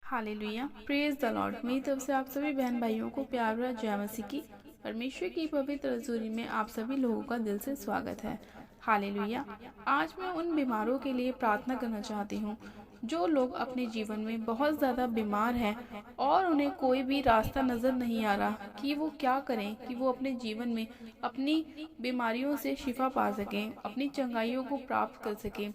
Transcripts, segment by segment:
Hallelujah, praise the Lord. मेरी तरफ से आप सभी बहन भाइयों को प्यार भरा जय मसीह की। परमेश्वर की पवित्र रसूली में आप सभी लोगों का दिल से स्वागत है। हालेलुया। आज मैं उन बीमारों के लिए प्रार्थना करना चाहती हूँ जो लोग अपने जीवन में बहुत ज़्यादा बीमार हैं और उन्हें कोई भी रास्ता नज़र नहीं आ रहा कि वो क्या करें, कि वो अपने जीवन में अपनी बीमारियों से शिफा पा सकें, अपनी चंगाइयों को प्राप्त कर सकें।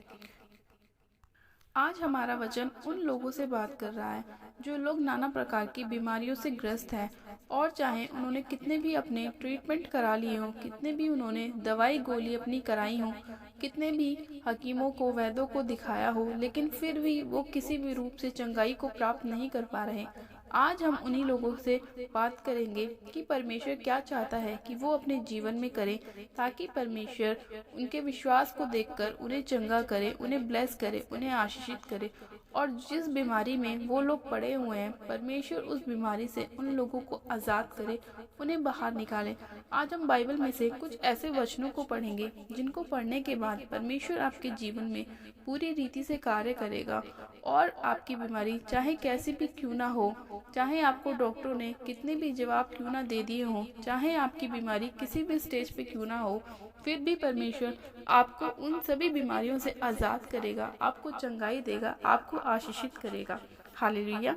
आज हमारा वचन उन लोगों से बात कर रहा है जो लोग नाना प्रकार की बीमारियों से ग्रस्त हैं और चाहे उन्होंने कितने भी अपने ट्रीटमेंट करा लिए हों, कितने भी उन्होंने दवाई गोली अपनी कराई हों, कितने भी हकीमों को वैद्यों को दिखाया हो, लेकिन फिर भी वो किसी भी रूप से चंगाई को प्राप्त नहीं कर पा रहे। आज हम उन्हीं लोगों से बात करेंगे कि परमेश्वर क्या चाहता है कि वो अपने जीवन में करें, ताकि परमेश्वर उनके विश्वास को देखकर उन्हें चंगा करे, उन्हें ब्लेस करे, उन्हें आशीषित करे। और जिस बीमारी में वो लोग पड़े हुए हैं, परमेश्वर उस बीमारी से उन लोगों को आज़ाद करे, उन्हें बाहर निकाले। आज हम बाइबल में से कुछ ऐसे वचनों को पढ़ेंगे जिनको पढ़ने के बाद परमेश्वर आपके जीवन में पूरी रीति से कार्य करेगा और आपकी बीमारी चाहे कैसी भी क्यों ना हो, चाहे आपको डॉक्टरों ने कितने भी जवाब क्यों ना दे दिए हों, चाहे आपकी बीमारी किसी भी स्टेज पे क्यों ना हो, फिर भी परमेश्वर आपको उन सभी बीमारियों से आज़ाद करेगा, आपको चंगाई देगा, आपको आशीषित करेगा। हालेलुया।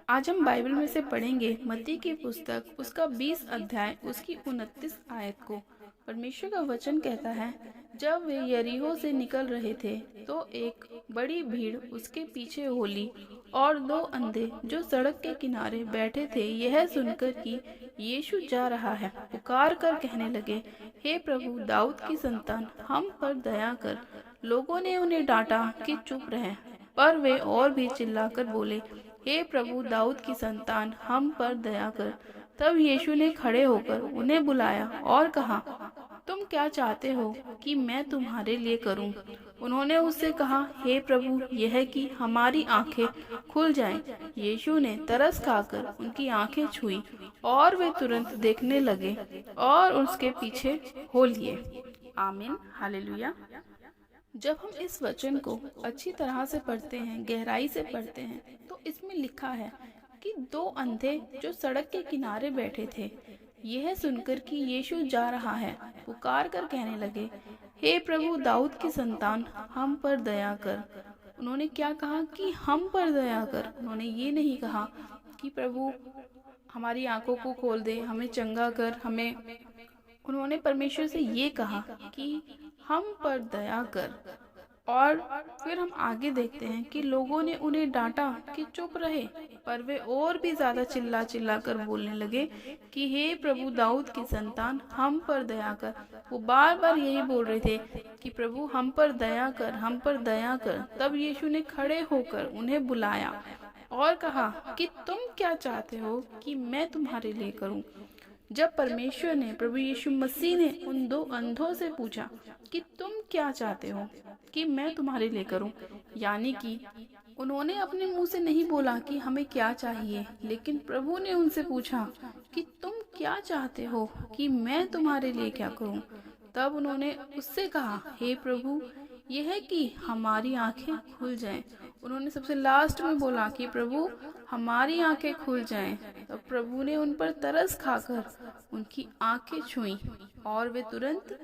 आज हम बाइबल में से पढ़ेंगे मत्ती की पुस्तक उसका 20 अध्याय उसकी 29 आयत को। परमेश्वर का वचन कहता है, जब वे यरीहो से निकल रहे थे तो एक बड़ी भीड़ उसके पीछे हो ली और दो अंधे जो सड़क के किनारे बैठे थे यह सुनकर कि यीशु जा रहा है, पुकार कर कहने लगे, हे प्रभु, दाऊद की संतान, हम पर दया कर। लोगों ने उन्हें डांटा कि चुप रहें, पर वे और भी चिल्लाकर बोले, हे प्रभु, दाऊद की संतान, हम पर दया कर। तब यीशु ने खड़े होकर उन्हें बुलाया और कहा, तुम क्या चाहते हो कि मैं तुम्हारे लिए करूं? उन्होंने उससे कहा, हे प्रभु, यह कि हमारी आंखें खुल जाएं। यीशु ने तरस खाकर उनकी आंखें छुई और वे तुरंत देखने लगे और उसके पीछे हो लिए। आमीन। हालेलुया। जब हम इस वचन को अच्छी तरह से पढ़ते हैं, गहराई से पढ़ते हैं, तो इसमें लिखा है कि दो अंधे जो सड़क के किनारे बैठे थे यह सुनकर कि यीशु जा रहा है, पुकार कर कहने लगे, हे प्रभु, दाऊद की संतान, हम पर दया कर। उन्होंने क्या कहा कि हम पर दया कर। उन्होंने ये नहीं कहा कि प्रभु हमारी आंखों को खोल दे, हमें चंगा कर, हमें। उन्होंने परमेश्वर से ये कहा कि हम पर दया कर। और फिर हम आगे देखते हैं कि लोगों ने उन्हें डांटा कि चुप रहे, पर वे और भी ज्यादा चिल्ला चिल्ला कर बोलने लगे कि हे प्रभु, दाऊद की संतान, हम पर दया कर। वो बार बार यही बोल रहे थे कि प्रभु हम पर दया कर, हम पर दया कर। तब यीशु ने खड़े होकर उन्हें बुलाया और कहा कि तुम क्या चाहते हो कि मैं तुम्हारे लिए करूं? जब परमेश्वर ने, प्रभु यीशु मसीह ने उन दो अंधों से पूछा कि तुम क्या चाहते हो कि मैं तुम्हारे लिए करूं, यानी कि उन्होंने अपने मुंह से नहीं बोला कि हमें क्या चाहिए, लेकिन प्रभु ने उनसे पूछा कि तुम क्या चाहते हो कि मैं तुम्हारे लिए क्या करूं। तब उन्होंने उससे कहा, हे प्रभु, यह है कि हमारी आंखें खुल जाएं। उन्होंने सबसे लास्ट में बोला कि प्रभु हमारी आंखें खुल जाएं। तब प्रभु ने उन पर तरस खाकर उनकी आंखें छुई और वे तुरंत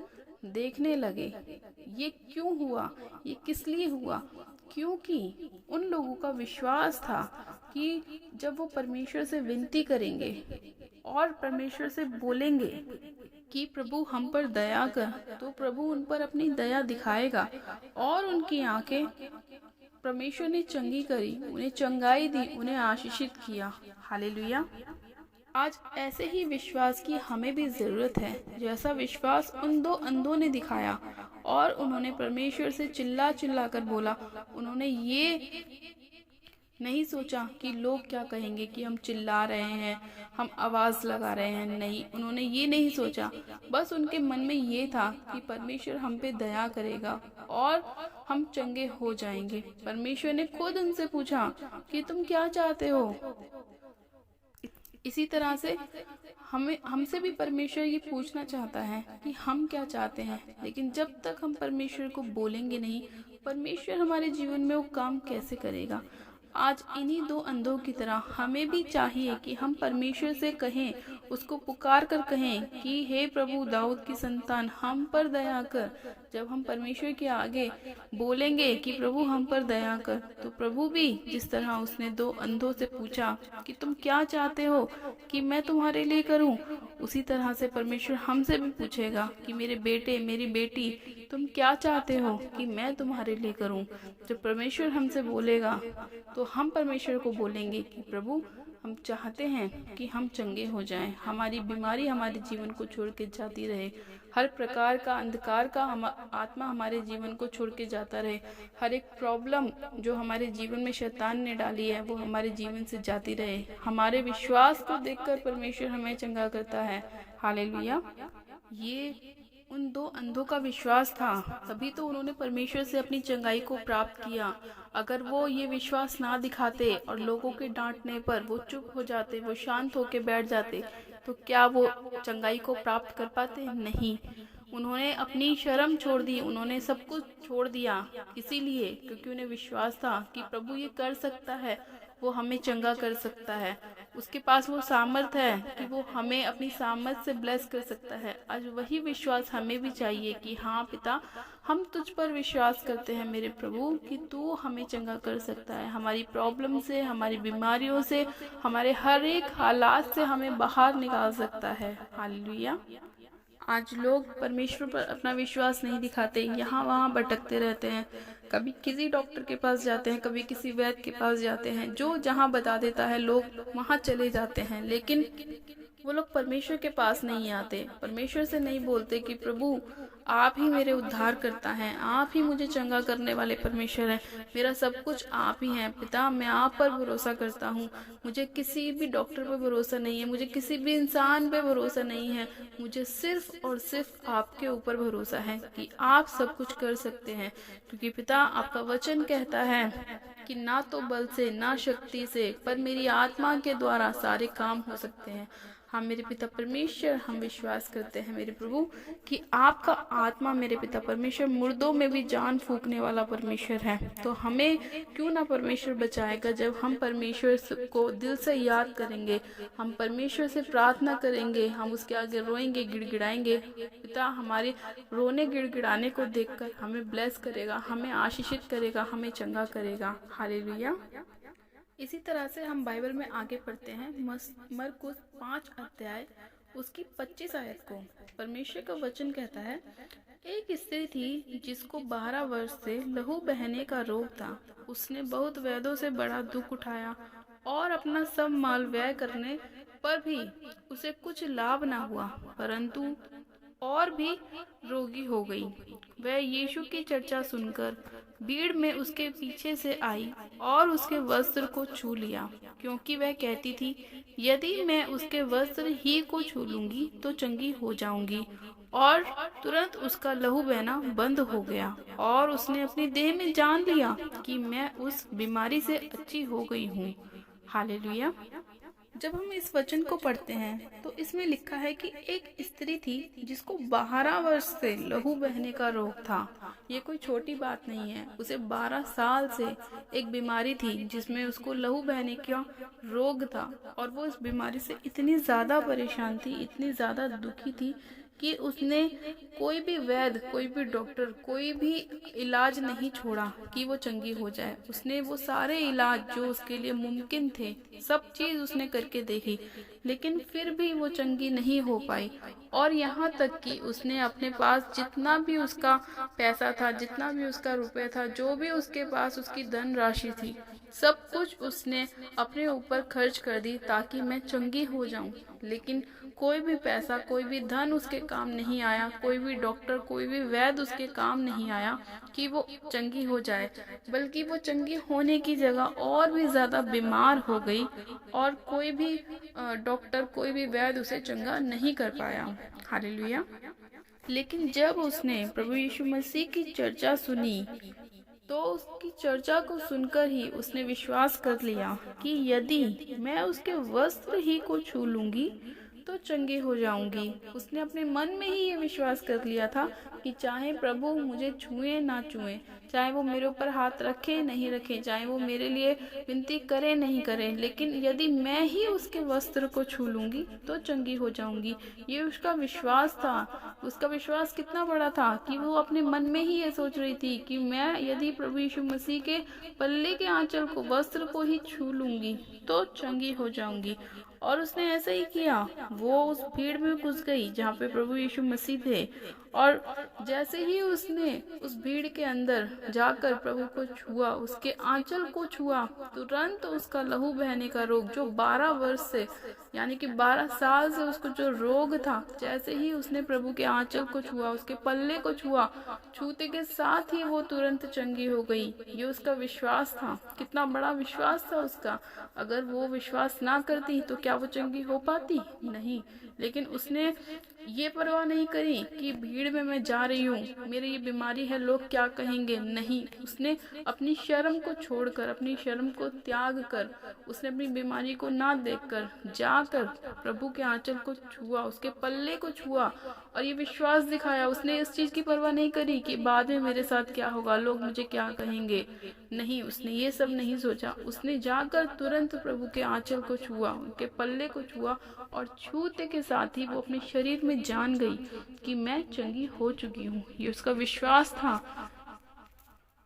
देखने लगे। ये क्यों हुआ? ये किस लिए हुआ? क्योंकि उन लोगों का विश्वास था कि जब वो परमेश्वर से विनती करेंगे और परमेश्वर से बोलेंगे कि प्रभु हम पर दया कर, तो प्रभु उन पर अपनी दया दिखाएगा और उनकी आंखें परमेश्वर ने चंगी करी, उन्हें चंगाई दी, उन्हें आशीषित किया। हालेलुया। आज ऐसे ही विश्वास की हमें भी जरूरत है, जैसा विश्वास उन दो अंधों ने दिखाया और उन्होंने परमेश्वर से चिल्ला चिल्ला कर बोला। उन्होंने ये नहीं सोचा कि लोग क्या कहेंगे कि हम चिल्ला रहे हैं, हम आवाज लगा रहे हैं। नहीं, उन्होंने ये नहीं सोचा। बस उनके मन में ये था कि परमेश्वर हम पे दया करेगा और हम चंगे हो जाएंगे। परमेश्वर ने खुद उनसे पूछा कि तुम क्या चाहते हो। इसी तरह से हमसे भी परमेश्वर ये पूछना चाहता है कि हम क्या चाहते हैं, लेकिन जब तक हम परमेश्वर को बोलेंगे नहीं, परमेश्वर हमारे जीवन में वो काम कैसे करेगा। आज इन्हीं दो अंधों की तरह हमें भी चाहिए कि हम परमेश्वर से कहें, उसको पुकार कर कहें कि हे प्रभु दाऊद की संतान, हम पर दया कर। जब हम परमेश्वर के आगे बोलेंगे कि प्रभु हम पर दया कर, तो प्रभु भी जिस तरह उसने दो अंधों से पूछा कि तुम क्या चाहते हो कि मैं तुम्हारे लिए करूं, उसी तरह से परमेश्वर हमसे भी पूछेगा कि मेरे बेटे मेरी बेटी, तुम क्या चाहते हो कि मैं तुम्हारे लिए करूं। जब परमेश्वर हमसे बोलेगा तो हम परमेश्वर को बोलेंगे कि प्रभु हम चाहते हैं कि हम चंगे हो जाएं, हमारी बीमारी हमारे जीवन को छोड़ के जाती रहे, हर प्रकार का अंधकार का आत्मा हमारे जीवन को छोड़ के जाता रहे, हर एक प्रॉब्लम जो हमारे जीवन में शैतान ने डाली है वो हमारे जीवन से जाती रहे। हमारे विश्वास को देखकर परमेश्वर हमें चंगा करता है। हालेलुया। ये उन दो अंधों का विश्वास था, तभी तो उन्होंने परमेश्वर से अपनी चंगाई को प्राप्त किया। अगर वो ये विश्वास ना दिखाते और लोगों के डांटने पर वो चुप हो जाते, वो शांत होकर बैठ जाते, तो क्या वो चंगाई को प्राप्त कर पाते? नहीं। उन्होंने अपनी शर्म छोड़ दी, उन्होंने सब कुछ छोड़ दिया, इसीलिए क्योंकि उन्हें विश्वास था कि प्रभु ये कर सकता है, वो हमें चंगा कर सकता है, उसके पास वो सामर्थ है कि वो हमें अपनी सामर्थ से ब्लेस कर सकता है। आज वही विश्वास हमें भी चाहिए कि हाँ पिता, हम तुझ पर विश्वास करते हैं मेरे प्रभु कि तू हमें चंगा कर सकता है, हमारी प्रॉब्लम से, हमारी बीमारियों से, हमारे हर एक हालात से हमें बाहर निकाल सकता है। हालेलुया। आज लोग परमेश्वर पर अपना विश्वास नहीं दिखाते, यहाँ वहाँ भटकते रहते हैं, कभी किसी डॉक्टर के पास जाते हैं, कभी किसी वैद्य के पास जाते हैं, जो जहाँ बता देता है लोग वहाँ चले जाते हैं, लेकिन वो लोग परमेश्वर के पास नहीं आते, परमेश्वर से नहीं बोलते कि प्रभु आप ही मेरे उद्धार करता हैं, आप ही मुझे चंगा करने वाले परमेश्वर हैं, मेरा सब कुछ आप ही हैं पिता, मैं आप पर भरोसा करता हूँ, मुझे किसी भी डॉक्टर पर भरोसा नहीं है, मुझे किसी भी इंसान पे भरोसा नहीं है, मुझे सिर्फ और सिर्फ आपके ऊपर भरोसा है कि आप सब कुछ कर सकते हैं, क्योंकि पिता आपका वचन कहता है कि ना तो बल से ना शक्ति से पर मेरी आत्मा के द्वारा सारे काम हो सकते हैं। हाँ मेरे पिता परमेश्वर, हम विश्वास करते हैं मेरे प्रभु कि आपका आत्मा मेरे पिता परमेश्वर मुर्दों में भी जान फूंकने वाला परमेश्वर है। तो हमें क्यों ना परमेश्वर बचाएगा जब हम परमेश्वर को दिल से याद करेंगे, हम परमेश्वर से प्रार्थना करेंगे, हम उसके आगे रोएंगे, गिड़गिड़ाएंगे। पिता हमारे रोने गिड़गिड़ाने को देखकर हमें ब्लेस करेगा, हमें आशीषित करेगा, हमें चंगा करेगा। हालेलुया। इसी तरह से हम बाइबल में आगे पढ़ते हैं मरकुस 5 अध्याय उसकी 25 आयत को। परमेश्वर का वचन कहता है, एक स्त्री थी जिसको 12 वर्ष से लहू बहने का रोग था। उसने बहुत वैद्यों से बड़ा दुख उठाया और अपना सब माल व्यय करने पर भी उसे कुछ लाभ न हुआ, परंतु और भी रोगी हो गई। वह यीशु की चर्चा सुनकर भीड़ में उसके पीछे से आई और उसके वस्त्र को छू लिया, क्योंकि वह कहती थी, यदि मैं उसके वस्त्र ही को छू लूंगी तो चंगी हो जाऊंगी। और तुरंत उसका लहू बहना बंद हो गया और उसने अपनी देह में जान लिया कि मैं उस बीमारी से अच्छी हो गई हूँ। हालेलुया। जब हम इस वचन को पढ़ते हैं तो इसमें लिखा है कि एक स्त्री थी जिसको 12 वर्ष से लहू बहने का रोग था। ये कोई छोटी बात नहीं है, उसे 12 साल से एक बीमारी थी जिसमें उसको लहू बहने का रोग था, और वो इस बीमारी से इतनी ज्यादा परेशान थी, इतनी ज्यादा दुखी थी कि उसने कोई भी वैद्य, कोई भी डॉक्टर, कोई भी इलाज नहीं छोड़ा कि वो चंगी हो जाए। उसने वो सारे इलाज जो उसके लिए मुमकिन थे, सब चीज उसने करके देखी, लेकिन फिर भी वो चंगी नहीं हो पाई। और यहाँ तक कि उसने अपने पास जितना भी उसका पैसा था, जितना भी उसका रुपए था, जो भी उसके पास उसकी धन राशि थी, सब कुछ उसने अपने ऊपर खर्च कर दी ताकि मैं चंगी हो जाऊं। लेकिन कोई भी पैसा, कोई भी धन उसके काम नहीं आया, कोई भी डॉक्टर, कोई भी वैद्य उसके काम नहीं आया कि वो चंगी हो जाए, बल्कि वो चंगी होने की जगह और भी ज्यादा बीमार हो गई और कोई भी डॉक्टर, कोई भी वैद्य उसे चंगा नहीं कर पाया। हालेलुया। लेकिन जब उसने प्रभु यीशु मसीह की चर्चा सुनी तो उसकी चर्चा को सुनकर ही उसने विश्वास कर लिया कि यदि मैं उसके वस्त्र ही को छू लूंगी तो चंगी हो जाऊंगी। उसने अपने मन में ही ये विश्वास कर लिया था कि चाहे प्रभु मुझे छुए ना छुए, चाहे वो मेरे ऊपर हाथ रखे नहीं रखे, चाहे वो मेरे लिए विनती करे नहीं करे, लेकिन यदि मैं ही उसके वस्त्र को छू लूंगी तो चंगी हो जाऊंगी। ये उसका विश्वास था। उसका विश्वास कितना बड़ा था कि वो अपने मन में ही ये सोच रही थी कि मैं यदि प्रभु यीशु मसीह के पल्ले के आंचल को, वस्त्र को ही छू लूंगी तो चंगी हो जाऊंगी। और उसने ऐसा ही किया। वो उस भीड़ में घुस गई जहाँ पे प्रभु यीशु मसीह थे, और जैसे ही उसने उस भीड़ के अंदर जाकर प्रभु को छुआ, उसके आंचल को छुआ, तुरंत उसका लहू बहने का रोग, जो 12 वर्ष से यानी कि 12 साल से उसको जो रोग था, जैसे ही उसने प्रभु के आंचल को छुआ, उसके पल्ले को छुआ, छूते के साथ ही वो तुरंत चंगी हो गई। ये उसका विश्वास था। कितना बड़ा विश्वास था उसका। अगर वो विश्वास ना करती तो क्या वो चंगी हो पाती? नहीं। लेकिन उसने ये परवाह नहीं करी कि भीड़ में मैं जा रही हूँ, मेरी ये बीमारी है, लोग क्या कहेंगे। नहीं, उसने अपनी शर्म को छोड़कर, अपनी शर्म को त्याग कर, उसने अपनी बीमारी को ना देखकर जाकर प्रभु के आंचल को छुआ, उसके पल्ले को छुआ और ये विश्वास दिखाया। उसने इस चीज की परवाह नहीं करी कि बाद में मेरे साथ क्या होगा, लोग मुझे क्या कहेंगे। नहीं, उसने ये सब नहीं सोचा। उसने जाकर तुरंत प्रभु के आंचल को छुआ, उनके पल्ले को छुआ, और छूते के साथ ही वो अपने शरीर में जान गई कि मैं चंगी हो चुकी हूँ। ये उसका विश्वास था।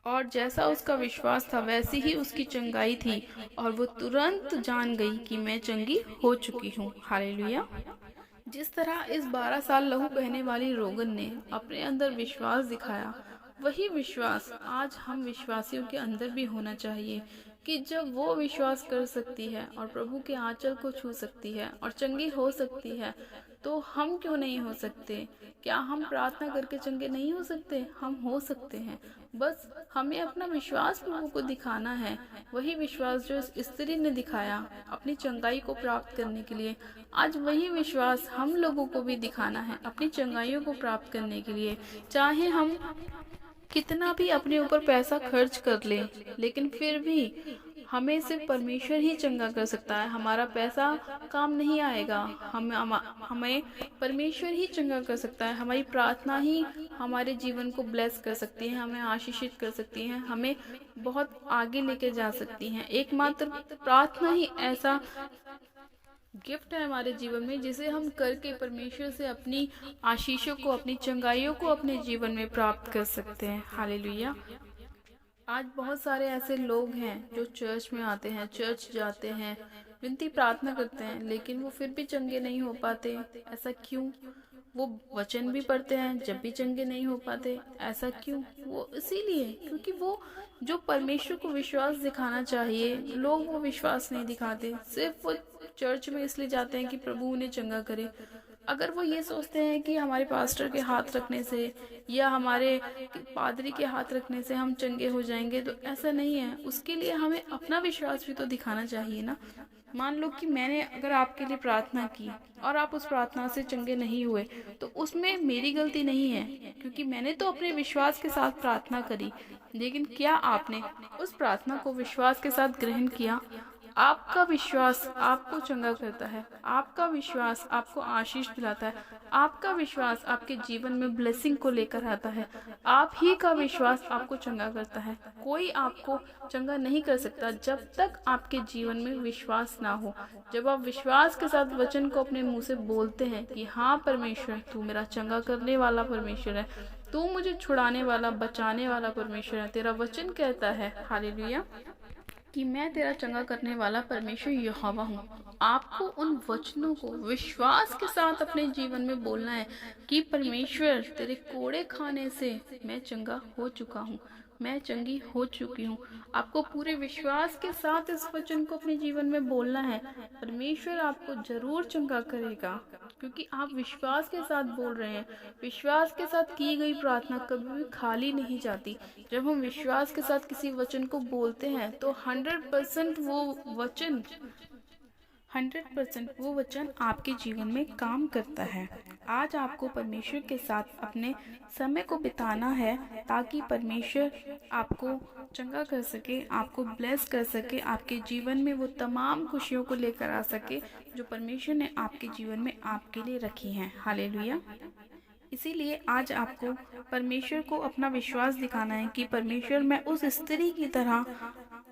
और जैसा उसका विश्वास था वैसी ही उसकी चंगाई थी, और वो तुरंत जान गई कि मैं चंगी हो चुकी हूँ। हालेलुया। जिस तरह इस 12 साल लहू बहने वाली रोगन ने अपने अंदर विश्वास दिखाया, वही विश्वास आज हम विश्वासियों के अंदर भी होना चाहिए कि जब वो विश्वास कर सकती है और प्रभु के आंचल को छू सकती है और चंगी हो सकती है, तो हम क्यों नहीं हो सकते? क्या हम प्रार्थना करके चंगे नहीं हो सकते? हम हो सकते हैं। बस हमें अपना विश्वास प्रभु को दिखाना है। वही विश्वास जो इस स्त्री ने दिखाया अपनी चंगाई को प्राप्त करने के लिए, आज वही विश्वास हम लोगों को भी दिखाना है अपनी चंगाइयों को प्राप्त करने के लिए। चाहे हम कितना भी अपने ऊपर पैसा खर्च कर ले, लेकिन फिर भी हमें सिर्फ परमेश्वर ही चंगा कर सकता है। हमारा पैसा काम नहीं आएगा। हमें परमेश्वर ही चंगा कर सकता है। हमारी प्रार्थना ही हमारे जीवन को ब्लेस कर सकती है, हमें आशीषित कर सकती है, हमें बहुत आगे लेके जा सकती हैं। एकमात्र प्रार्थना ही ऐसा गिफ्ट है हमारे जीवन में जिसे हम करके परमेश्वर से अपनी आशीषों को, अपनी चंगाइयों को अपने जीवन में प्राप्त कर सकते हैं। हालेलुया। आज बहुत सारे ऐसे लोग हैं जो चर्च में आते हैं, चर्च जाते हैं, विनती प्रार्थना करते हैं, लेकिन वो फिर भी चंगे नहीं हो पाते। ऐसा क्यों? वो वचन भी पढ़ते हैं, जब भी चंगे नहीं हो पाते। ऐसा क्यों? वो इसीलिए क्योंकि वो जो परमेश्वर को विश्वास दिखाना चाहिए, लोग वो विश्वास नहीं दिखाते। सिर्फ वो चर्च में इसलिए जाते हैं कि प्रभु उन्हें चंगा करे। अगर वो ये सोचते हैं कि हमारे पास्टर के हाथ रखने से या हमारे पादरी के हाथ रखने से हम चंगे हो जाएंगे, तो ऐसा नहीं है। उसके लिए हमें अपना विश्वास भी तो दिखाना चाहिए ना। मान लो कि मैंने अगर आपके लिए प्रार्थना की और आप उस प्रार्थना से चंगे नहीं हुए, तो उसमें मेरी गलती नहीं है, क्योंकि मैंने तो अपने विश्वास के साथ प्रार्थना करी। लेकिन क्या आपने उस प्रार्थना को विश्वास के साथ ग्रहण किया? आपका विश्वास आपको चंगा करता है, आपका विश्वास आपको आशीष दिलाता है, आपका विश्वास आपके जीवन में ब्लेसिंग को लेकर आता है, आप ही का विश्वास आपको चंगा करता है। कोई आपको चंगा नहीं कर सकता जब तक आपके जीवन में विश्वास ना हो। जब आप विश्वास के साथ वचन को अपने मुंह से बोलते हैं कि हाँ परमेश्वर, तू मेरा चंगा करने वाला परमेश्वर है, तू मुझे छुड़ाने वाला, बचाने वाला परमेश्वर है। तेरा वचन कहता है, हालेलुया, कि मैं तेरा चंगा करने वाला परमेश्वर यहोवा हूँ। आपको उन वचनों को विश्वास के साथ अपने जीवन में बोलना है कि परमेश्वर, तेरे कोड़े खाने से मैं चंगा हो चुका हूँ, मैं चंगी हो चुकी हूँ। आपको पूरे विश्वास के साथ इस वचन को अपने जीवन में बोलना है। परमेश्वर आपको जरूर चंगा करेगा, क्योंकि आप विश्वास के साथ बोल रहे हैं। विश्वास के साथ की गई प्रार्थना कभी भी खाली नहीं जाती। जब हम विश्वास के साथ किसी वचन को बोलते हैं तो 100% वो वचन 100% वो वचन आपके जीवन में काम करता है। आज आपको परमेश्वर के साथ अपने समय को बिताना है ताकि परमेश्वर आपको चंगा कर सके, आपको ब्लेस कर सके, आपके जीवन में वो तमाम खुशियों को लेकर आ सके जो परमेश्वर ने आपके जीवन में आपके लिए रखी हैं। हालेलुया। इसीलिए आज आपको परमेश्वर को अपना विश्वास दिखाना है कि परमेश्वर, मैं उस स्त्री की तरह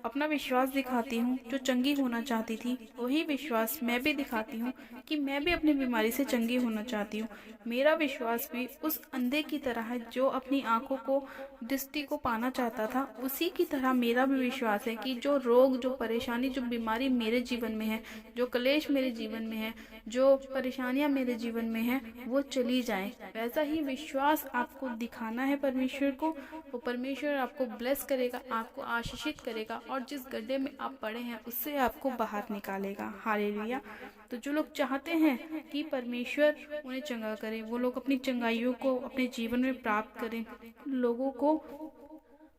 अपना विश्वास दिखाती हूँ जो चंगी होना चाहती थी। वही विश्वास मैं भी दिखाती हूँ कि मैं भी अपनी बीमारी से चंगी होना चाहती हूँ। मेरा विश्वास भी उस अंधे की तरह है जो अपनी आंखों को, दृष्टि को पाना चाहता था। उसी की तरह मेरा भी विश्वास है कि जो रोग, जो परेशानी, जो बीमारी मेरे जीवन में है, जो क्लेश मेरे जीवन में है, जो परेशानियां मेरे जीवन में है, वो चली जाएं। वैसा ही विश्वास आपको दिखाना है परमेश्वर को। वो परमेश्वर आपको ब्लेस करेगा, आपको आशीषित करेगा और जिस गड्ढे में आप पड़े हैं उससे आपको बाहर निकालेगा। हालेलुया। तो जो लोग चाहते हैं कि परमेश्वर उन्हें चंगा करे, वो लोग अपनी चंगाइयों को अपने जीवन में प्राप्त करें, लोगों को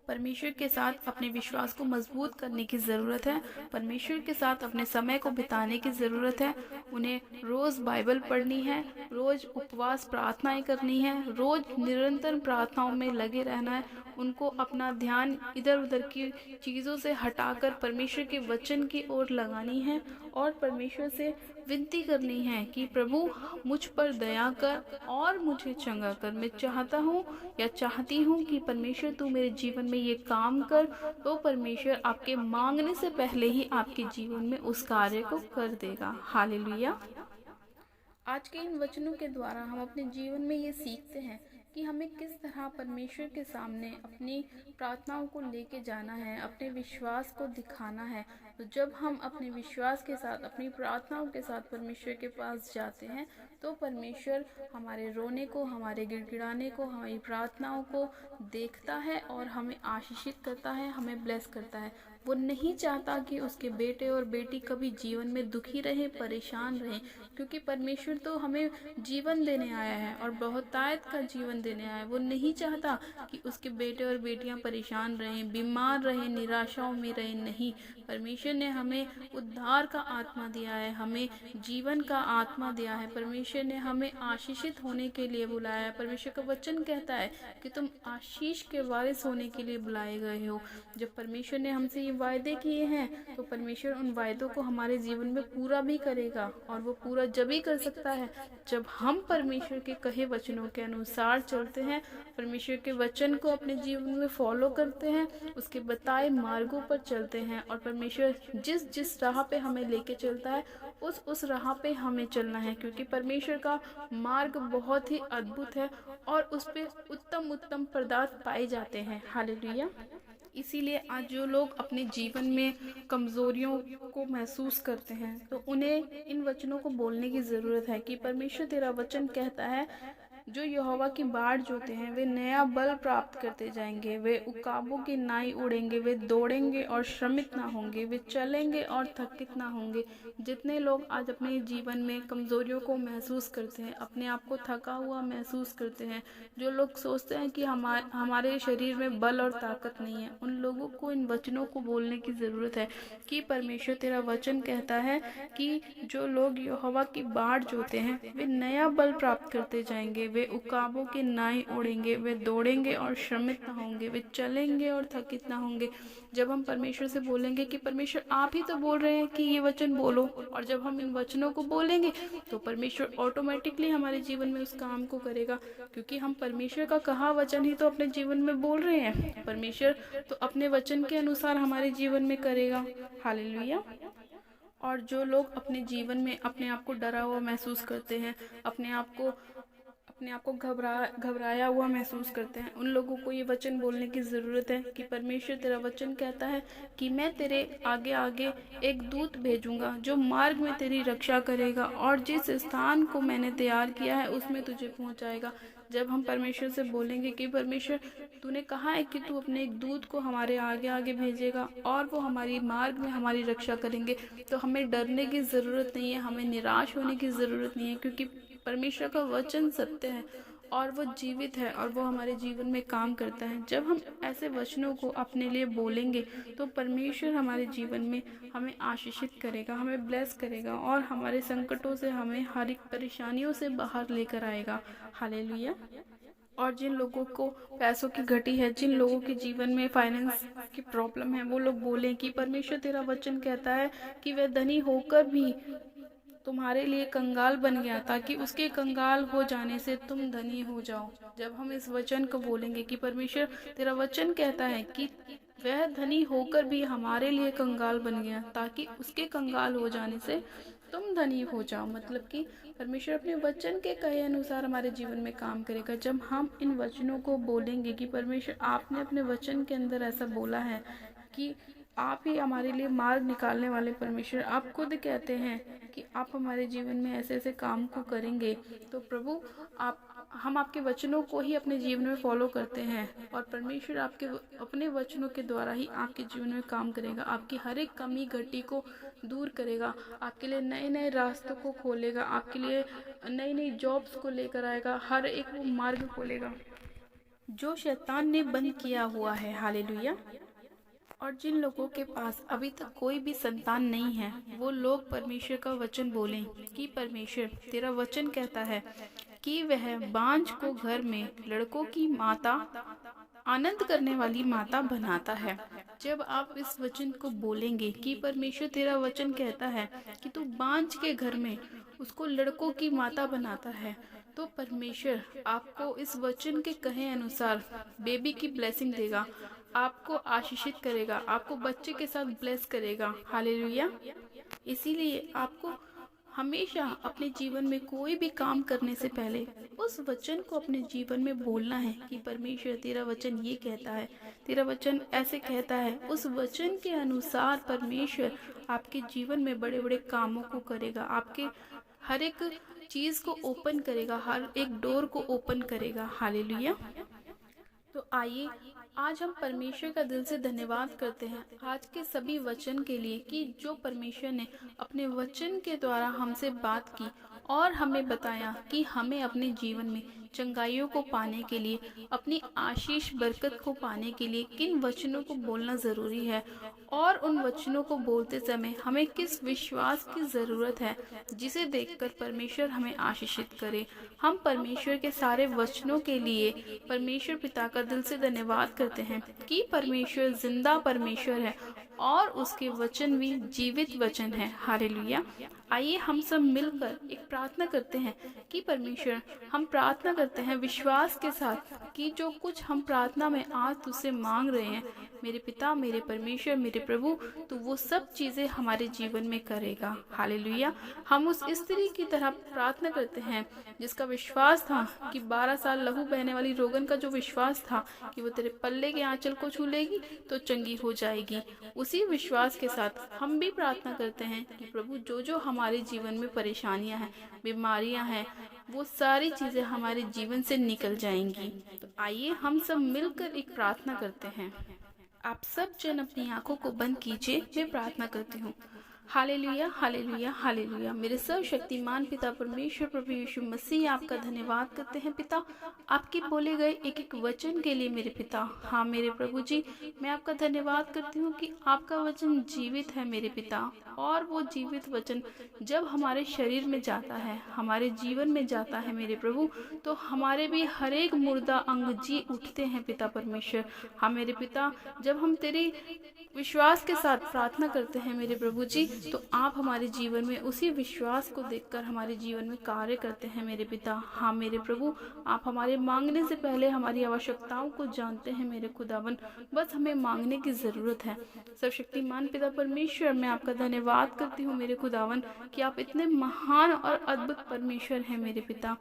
परमेश्वर के साथ अपने विश्वास को मजबूत करने की ज़रूरत है। परमेश्वर के साथ अपने समय को बिताने की ज़रूरत है। उन्हें रोज़ बाइबल पढ़नी है, रोज़ उपवास प्रार्थनाएं करनी है, रोज़ निरंतर प्रार्थनाओं में लगे रहना है। उनको अपना ध्यान इधर उधर की चीज़ों से हटाकर परमेश्वर के वचन की ओर लगानी है और परमेश्वर से विनती करनी है कि प्रभु मुझ पर दया कर और मुझे चंगा कर। मैं चाहता हूँ या चाहती हूँ कि परमेश्वर तू मेरे जीवन में ये काम कर। तो परमेश्वर आपके मांगने से पहले ही आपके जीवन में उस कार्य को कर देगा। हालेलुया। आज के इन वचनों के द्वारा हम अपने जीवन में ये सीखते हैं कि हमें किस तरह परमेश्वर के सामने अपनी प्रार्थनाओं को लेके जाना है, अपने विश्वास को दिखाना है। तो जब हम अपने विश्वास के साथ, अपनी प्रार्थनाओं के साथ परमेश्वर के पास जाते हैं तो परमेश्वर हमारे रोने को, हमारे गिड़गिड़ाने को, हमारी प्रार्थनाओं को देखता है और हमें आशीषित करता है, हमें ब्लेस करता है। वो नहीं चाहता कि उसके बेटे और बेटी कभी जीवन में दुखी रहे, परेशान रहे, क्योंकि परमेश्वर तो हमें जीवन देने आया है और बहुतायत का जीवन देने आया है। वो नहीं चाहता कि उसके बेटे और बेटियां परेशान रहें, बीमार रहें, निराशाओं में रहें। नहीं, परमेश्वर ने हमें उद्धार का आत्मा दिया है, हमें जीवन का आत्मा दिया है। परमेश्वर ने हमें आशीषित होने के लिए बुलाया है। परमेश्वर का वचन कहता है कि तुम आशीष के वारिस होने के लिए बुलाए गए हो। जब परमेश्वर ने हमसे ये वायदे किए हैं तो परमेश्वर उन वायदों को हमारे जीवन में पूरा भी करेगा। और वो पूरा जब ही कर सकता है जब हम परमेश्वर के कहे वचनों के अनुसार चलते हैं, परमेश्वर के वचन को अपने जीवन में फॉलो करते हैं, उसके बताए मार्गों पर चलते हैं। और परमेश्वर जिस जिस राह पे हमें लेके चलता है उस राह पे हमें चलना है, क्योंकि परमेश्वर का मार्ग बहुत ही अद्भुत है और उस पे उत्तम उत्तम पदार्थ पाए जाते हैं। हालेलुया। इसीलिए आज जो लोग अपने जीवन में कमज़ोरियों को महसूस करते हैं तो उन्हें इन वचनों को बोलने की ज़रूरत है कि परमेश्वर तेरा वचन कहता है, जो यहोवा की बाढ़ जोते हैं वे नया बल प्राप्त करते जाएंगे, वे उकाबों की नाई उड़ेंगे, वे दौड़ेंगे और श्रमित ना होंगे, वे चलेंगे और थकित ना होंगे। जितने लोग आज अपने जीवन में कमज़ोरियों को महसूस करते हैं, अपने आप को थका हुआ महसूस करते हैं, जो लोग सोचते हैं कि हमारे शरीर में बल और ताकत नहीं है, उन लोगों को इन वचनों को बोलने की ज़रूरत है कि परमेश्वर तेरा वचन कहता है कि जो लोग यहोवा की बाढ़ जोते हैं वे नया बल प्राप्त करते जाएंगे, वे उकाबों के नाई उड़ेंगे, वे दौड़ेंगे और श्रमित ना होंगे, वे चलेंगे और थकित ना होंगे। जब हम परमेश्वर से बोलेंगे कि परमेश्वर आप ही तो बोल रहे हैं कि ये वचन बोलो, और जब हम इन वचनों को बोलेंगे तो परमेश्वर ऑटोमेटिकली हमारे जीवन में उस काम को करेगा, क्योंकि हम परमेश्वर का कहा वचन ही तो अपने जीवन में बोल रहे हैं। परमेश्वर तो अपने वचन के अनुसार हमारे जीवन में करेगा। हालेलुया। और जो लोग अपने जीवन में अपने आप को डरा हुआ महसूस करते हैं, अपने आप को घबराया हुआ महसूस करते हैं, उन लोगों को ये वचन बोलने की ज़रूरत है कि परमेश्वर तेरा वचन कहता है कि मैं तेरे आगे आगे एक दूत भेजूंगा जो मार्ग में तेरी रक्षा करेगा और जिस स्थान को मैंने तैयार किया है उसमें तुझे पहुंचाएगा। जब हम परमेश्वर से बोलेंगे कि परमेश्वर तूने कहा है कि तू अपने एक दूत को हमारे आगे आगे भेजेगा और वो हमारी मार्ग में हमारी रक्षा करेंगे, तो हमें डरने की ज़रूरत नहीं है, हमें निराश होने की ज़रूरत नहीं है, क्योंकि परमेश्वर का वचन सत्य है और वो जीवित है और वो हमारे जीवन में काम करता है। जब हम ऐसे वचनों को अपने लिए बोलेंगे तो परमेश्वर हमारे जीवन में हमें आशीषित करेगा, हमें ब्लेस करेगा और हमारे संकटों से, हमें हर एक परेशानियों से बाहर लेकर आएगा। हालेलुया। और जिन लोगों को पैसों की घटी है, जिन लोगों के जीवन में फाइनेंस की प्रॉब्लम है, वो लोग बोलें कि परमेश्वर तेरा वचन कहता है कि वह धनी होकर भी तुम्हारे लिए कंगाल बन गया ताकि उसके कंगाल हो जाने से तुम धनी हो जाओ। जब हम इस वचन को बोलेंगे कि परमेश्वर तेरा वचन कहता है कि वह धनी होकर भी हमारे लिए कंगाल बन गया ताकि उसके कंगाल हो जाने से तुम धनी हो जाओ, मतलब कि परमेश्वर अपने वचन के कहे अनुसार हमारे जीवन में काम करेगा। जब हम इन वचनों को बोलेंगे कि परमेश्वर आपने अपने वचन के अंदर ऐसा बोला है कि आप ही हमारे लिए मार्ग निकालने वाले परमेश्वर, आप खुद कहते हैं कि आप हमारे जीवन में ऐसे ऐसे काम को करेंगे, तो प्रभु हम आपके वचनों को ही अपने जीवन में फॉलो करते हैं और परमेश्वर आपके अपने वचनों के द्वारा ही आपके जीवन में काम करेगा, आपकी हर एक कमी घटी को दूर करेगा, आपके लिए नए नए रास्तों को खोलेगा, आपके लिए नई नई जॉब्स को लेकर आएगा, हर एक वो मार्ग खोलेगा जो शैतान ने बंद किया हुआ है। हालेलुया। और जिन लोगों के पास अभी तक कोई भी संतान नहीं है, वो लोग परमेश्वर का वचन बोलें कि परमेश्वर तेरा वचन कहता है कि वह बांझ को घर में लड़कों की माता, आनंद करने वाली माता बनाता है। जब आप इस वचन को बोलेंगे कि परमेश्वर तेरा वचन कहता है कि तू बांझ के घर में उसको लड़कों की माता बनाता है, तो परमेश्वर आपको इस वचन के कहे अनुसार बेबी की ब्लेसिंग देगा, आपको आशीषित करेगा, आपको बच्चे के साथ ब्लेस करेगा। हालेलुया। इसीलिए आपको हमेशा अपने जीवन में कोई भी काम करने से पहले उस वचन को अपने जीवन में बोलना है कि परमेश्वर तेरा वचन ये कहता है, तेरा वचन ऐसे कहता है। उस वचन के अनुसार परमेश्वर आपके जीवन में बड़े बड़े कामों को करेगा, आपके हर एक चीज को ओपन करेगा, हर एक डोर को ओपन करेगा। हालेलुया। तो आइए आज हम परमेश्वर का दिल से धन्यवाद करते हैं आज के सभी वचन के लिए कि जो परमेश्वर ने अपने वचन के द्वारा हमसे बात की और हमें बताया कि हमें अपने जीवन में चंगाइयों को पाने के लिए, अपनी आशीष बरकत को पाने के लिए किन वचनों को बोलना ज़रूरी है और उन वचनों को बोलते समय हमें किस विश्वास की ज़रूरत है जिसे देखकर परमेश्वर हमें आशीषित करे। हम परमेश्वर के सारे वचनों के लिए परमेश्वर पिता का दिल से धन्यवाद करते हैं कि परमेश्वर जिंदा परमेश्वर है और उसके वचन भी जीवित वचन है। हालेलुया। आइए हम सब मिलकर एक प्रार्थना करते हैं कि परमेश्वर, हम प्रार्थना करते हैं विश्वास के साथ कि जो कुछ हम प्रार्थना में आज तुझसे मांग रहे हैं मेरे पिता, मेरे परमेश्वर, मेरे प्रभु, तो वो सब चीज़ें हमारे जीवन में करेगा। हालेलुया। हम उस स्त्री की तरह प्रार्थना करते हैं जिसका विश्वास था कि 12 साल लहू बहने वाली रोगन का जो विश्वास था कि वो तेरे पल्ले के आंचल को छू लेगी तो चंगी हो जाएगी। उसी विश्वास के साथ हम भी प्रार्थना करते हैं कि प्रभु जो जो हमारे जीवन में परेशानियां हैं, बीमारियां हैं, वो सारी चीज़ें हमारे जीवन से निकल जाएंगी। तो आइए हम सब मिलकर एक प्रार्थना करते हैं। आप सब जन अपनी आंखों को बंद कीजिए, मैं प्रार्थना करती हूँ। Hallelujah, hallelujah, hallelujah. मेरे सर्वशक्तिमान पिता परमेश्वर प्रभु यीशु मसीह, आपका धन्यवाद करते हैं पिता, आपके बोले गए एक एक वचन के लिए मेरे पिता। हाँ मेरे प्रभु जी, मैं आपका धन्यवाद करती हूँ कि आपका वचन जीवित है मेरे पिता, और वो जीवित वचन जब हमारे शरीर में जाता है, हमारे जीवन में जाता है मेरे प्रभु, तो हमारे भी हर एक मुर्दा अंग जी उठते हैं पिता परमेश्वर। हाँ मेरे पिता, जब हम तेरी विश्वास के साथ प्रार्थना करते हैं मेरे प्रभु जी, तो आप हमारे जीवन में उसी विश्वास को देखकर हमारे जीवन में कार्य करते हैं मेरे पिता। हाँ मेरे प्रभु, आप हमारे मांगने से पहले हमारी आवश्यकताओं को जानते हैं मेरे खुदावन, बस हमें मांगने की ज़रूरत है। सर्वशक्तिमान पिता परमेश्वर, मैं आपका धन्यवाद करती हूँ मेरे खुदावन कि आप इतने महान और अद्भुत परमेश्वर हैं मेरे पिता।